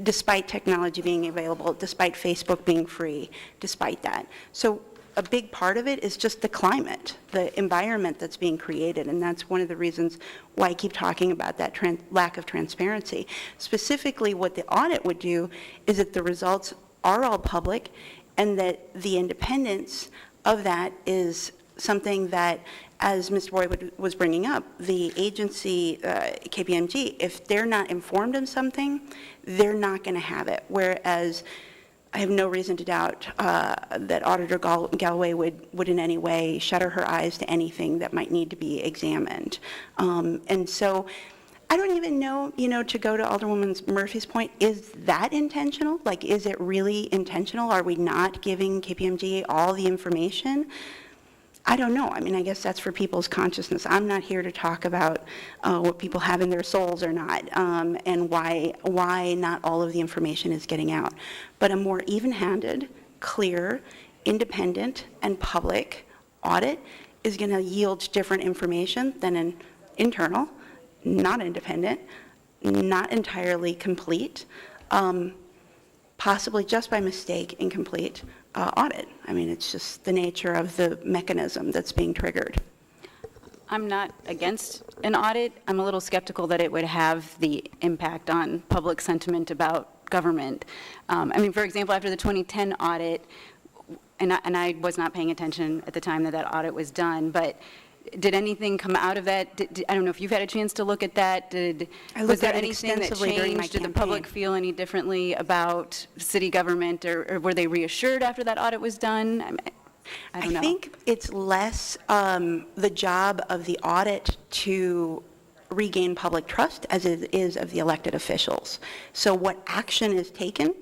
despite technology being available, despite Facebook being free, despite that. So a big part of it is just the climate, the environment that's being created, and that's one of the reasons why I keep talking about that lack of transparency. Specifically, what the audit would do is that the results are all public, and that the independence of that is something that, as Mr. Boyd was bringing up, the agency, KPMG, if they're not informed of something, they're not going to have it. Whereas I have no reason to doubt that Auditor Galloway would in any way shut her eyes to anything that might need to be examined. And so I don't even know, to go to Alderwoman Murphy's point, is that intentional? Like, is it really intentional? Are we not giving KPMG all the information? I don't know. I mean, I guess that's for people's consciousness. I'm not here to talk about what people have in their souls or not, and why not all of the information is getting out. But a more even-handed, clear, independent, and public audit is going to yield different information than an internal, not independent, not entirely complete, possibly just by mistake, incomplete audit. I mean, it's just the nature of the mechanism that's being triggered. I'm not against an audit. I'm a little skeptical that it would have the impact on public sentiment about government. I mean, for example, after the 2010 audit, and I was not paying attention at the time that audit was done, but did anything come out of that? I don't know if you've had a chance to look at that. Was there anything that changed? Did the public feel any differently about city government, or were they reassured after that audit was done? I don't know. I think it's less the job of the audit to regain public trust as it is of the elected officials. So what action is taken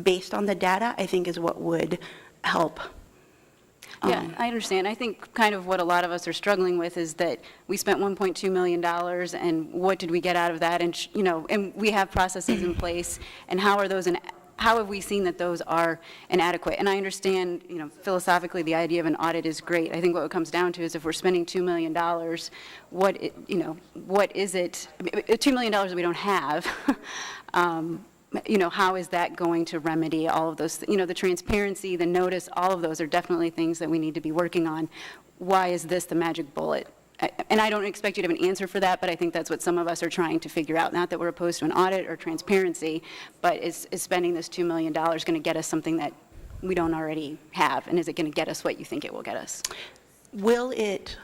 based on the data, I think, is what would help. Yeah, I understand. I think kind of what a lot of us are struggling with is that we spent $1.2 million, and what did we get out of that? And, and we have processes in place, and how are those, how have we seen that those are inadequate? And I understand, philosophically, the idea of an audit is great. I think what it comes down to is if we're spending $2 million, what is it, $2 million that we don't have, how is that going to remedy all of those, the transparency, the notice, all of those are definitely things that we need to be working on. Why is this the magic bullet? And I don't expect you to have an answer for that, but I think that's what some of us are trying to figure out. Not that we're opposed to an audit or transparency, but is spending this $2 million going to get us something that we don't already have? And is it going to get us what you think it will get us? Will it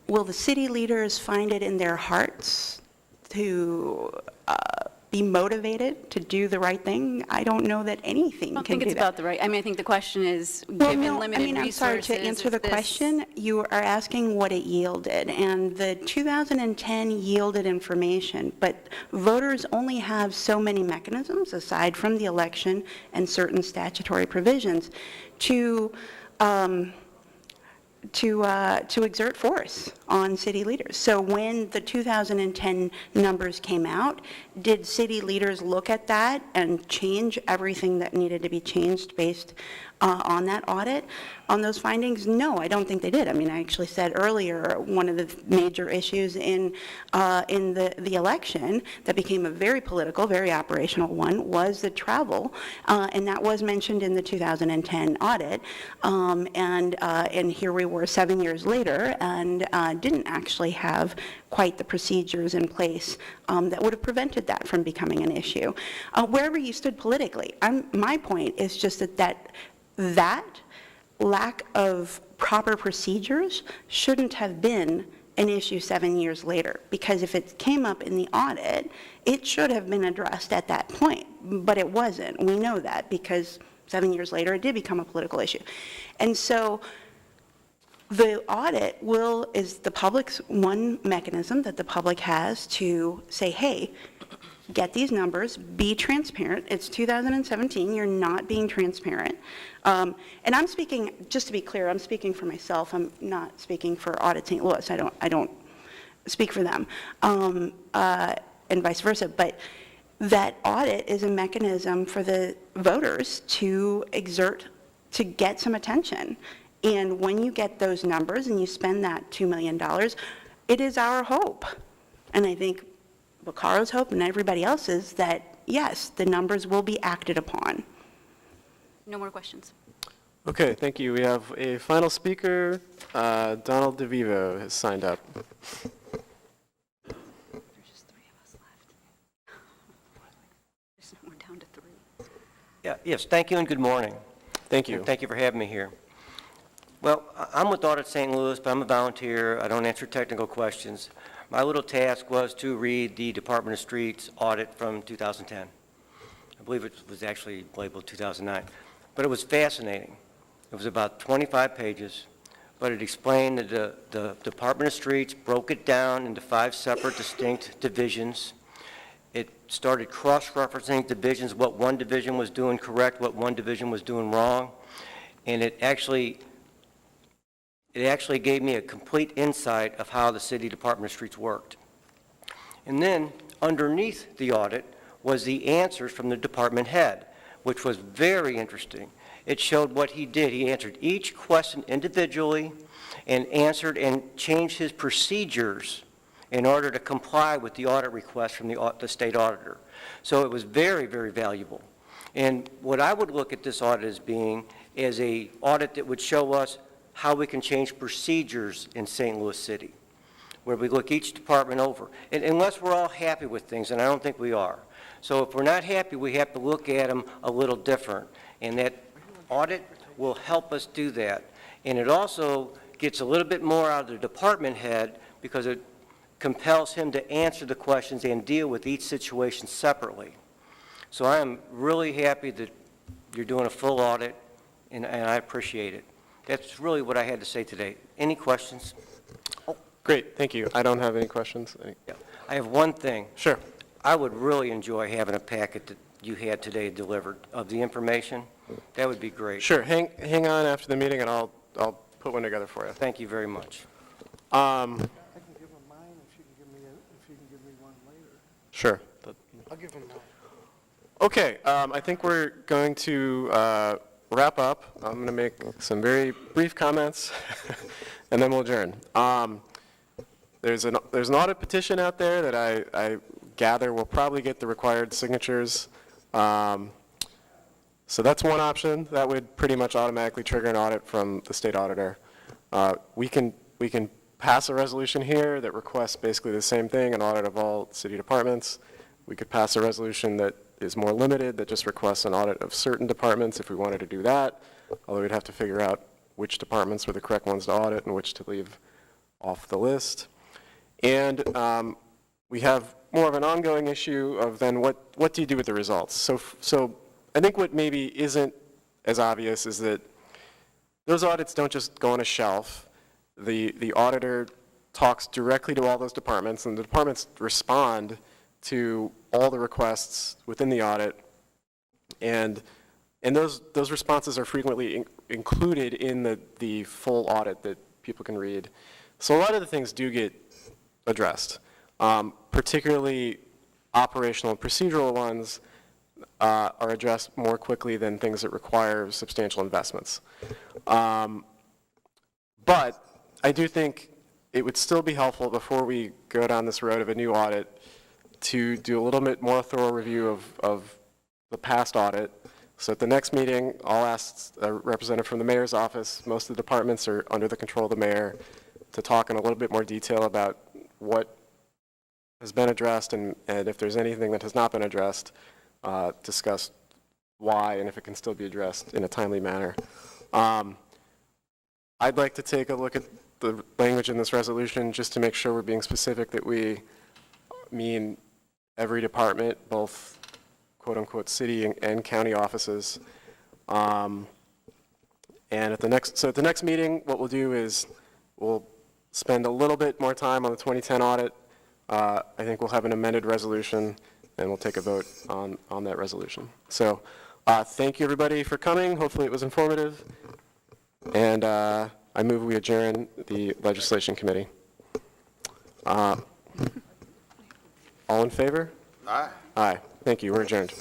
will the city leaders find it in their hearts to be motivated to do the right thing? I don't know that anything I don't can think do it's that. about the right, I mean, I think the question is, Well, given no, limited I'm sorry, resources. to answer the is this- question, you are asking what it yielded, and the 2010 yielded information, but voters only have so many mechanisms, aside from the election and certain statutory provisions, to exert force on city leaders. So when the 2010 numbers came out, did city leaders look at that and change everything that needed to be changed based on that audit, on those findings? No, I don't think they did. I mean, I actually said earlier, one of the major issues in the election that became a very political, very operational one was the travel, and that was mentioned in the 2010 audit. And here we were 7 years later and didn't actually have quite the procedures in place that would have prevented that from becoming an issue. Wherever you stood politically, my point is just that lack of proper procedures shouldn't have been an issue 7 years later, because if it came up in the audit, it should have been addressed at that point, but it wasn't. We know that because 7 years later it did become a political issue. And so the audit is the public's one mechanism that the public has to say, hey, get these numbers, be transparent. It's 2017, you're not being transparent. And I'm speaking, just to be clear, I'm speaking for myself. I'm not speaking for Audit St. Louis. I don't speak for them, and vice versa. But that audit is a mechanism for the voters to get some attention. And when you get those numbers and you spend that $2 million, it is our hope. And I think Vaccaro's hope and everybody else's that, yes, the numbers will be acted upon. No more questions. Okay, thank you. We have a final speaker. Donald DeVivo has signed up. There's just 3 of us left. We're down to 3. Yes, thank you and good morning. Thank you. And thank you for having me here. Well, I'm with Audit St. Louis, but I'm a volunteer. I don't answer technical questions. My little task was to read the Department of Streets audit from 2010. I believe it was actually labeled 2009. But it was fascinating. It was about 25 pages, but it explained that the Department of Streets broke it down into 5 separate distinct divisions. It started cross-referencing divisions, what one division was doing correct, what one division was doing wrong, and it actually gave me a complete insight of how the City Department of Streets worked. And then, underneath the audit, was the answers from the department head, which was very interesting. It showed what he did. He answered each question individually and answered and changed his procedures in order to comply with the audit request from the state auditor. So it was very, very valuable. And what I would look at this audit as being is an audit that would show us how we can change procedures in St. Louis City, where we look each department over. And unless we're all happy with things, and I don't think we are. So if we're not happy, we have to look at them a little different. And that audit will help us do that. And it also gets a little bit more out of the department head because it compels him to answer the questions and deal with each situation separately. So I am really happy that you're doing a full audit, and I appreciate it. That's really what I had to say today. Any questions? Oh, great, thank you. I don't have any questions. Yeah. I have one thing. Sure. I would really enjoy having a packet that you had today delivered of the information. That would be great. Sure, hang on after the meeting and I'll put one together for you. Thank you very much. I can give him mine if you can give me one later. Sure. I'll give him mine. Okay, I think we're going to wrap up. I'm going to make some very brief comments, and then we'll adjourn. There's an audit petition out there that I gather will probably get the required signatures. So that's one option. That would pretty much automatically trigger an audit from the state auditor. We can pass a resolution here that requests basically the same thing, an audit of all city departments. We could pass a resolution that is more limited, that just requests an audit of certain departments if we wanted to do that, although we'd have to figure out which departments were the correct ones to audit and which to leave off the list. And we have more of an ongoing issue of then what do you do with the results? So I think what maybe isn't as obvious is that those audits don't just go on a shelf. The auditor talks directly to all those departments, and the departments respond to all the requests within the audit. And those responses are frequently included in the full audit that people can read. So a lot of the things do get addressed, particularly operational and procedural ones are addressed more quickly than things that require substantial investments. But I do think it would still be helpful before we go down this road of a new audit to do a little bit more thorough review of the past audit. So at the next meeting, I'll ask a representative from the mayor's office. Most of the departments are under the control of the mayor, to talk in a little bit more detail about what has been addressed, and if there's anything that has not been addressed, discuss why and if it can still be addressed in a timely manner. I'd like to take a look at the language in this resolution just to make sure we're being specific that we mean every department, both quote-unquote city and county offices. And at the next meeting, what we'll do is we'll spend a little bit more time on the 2010 audit. I think we'll have an amended resolution, and we'll take a vote on that resolution. So thank you, everybody, for coming. Hopefully it was informative. And I move we adjourn the legislation committee. All in favor? Aye. Aye. Thank you. We're adjourned.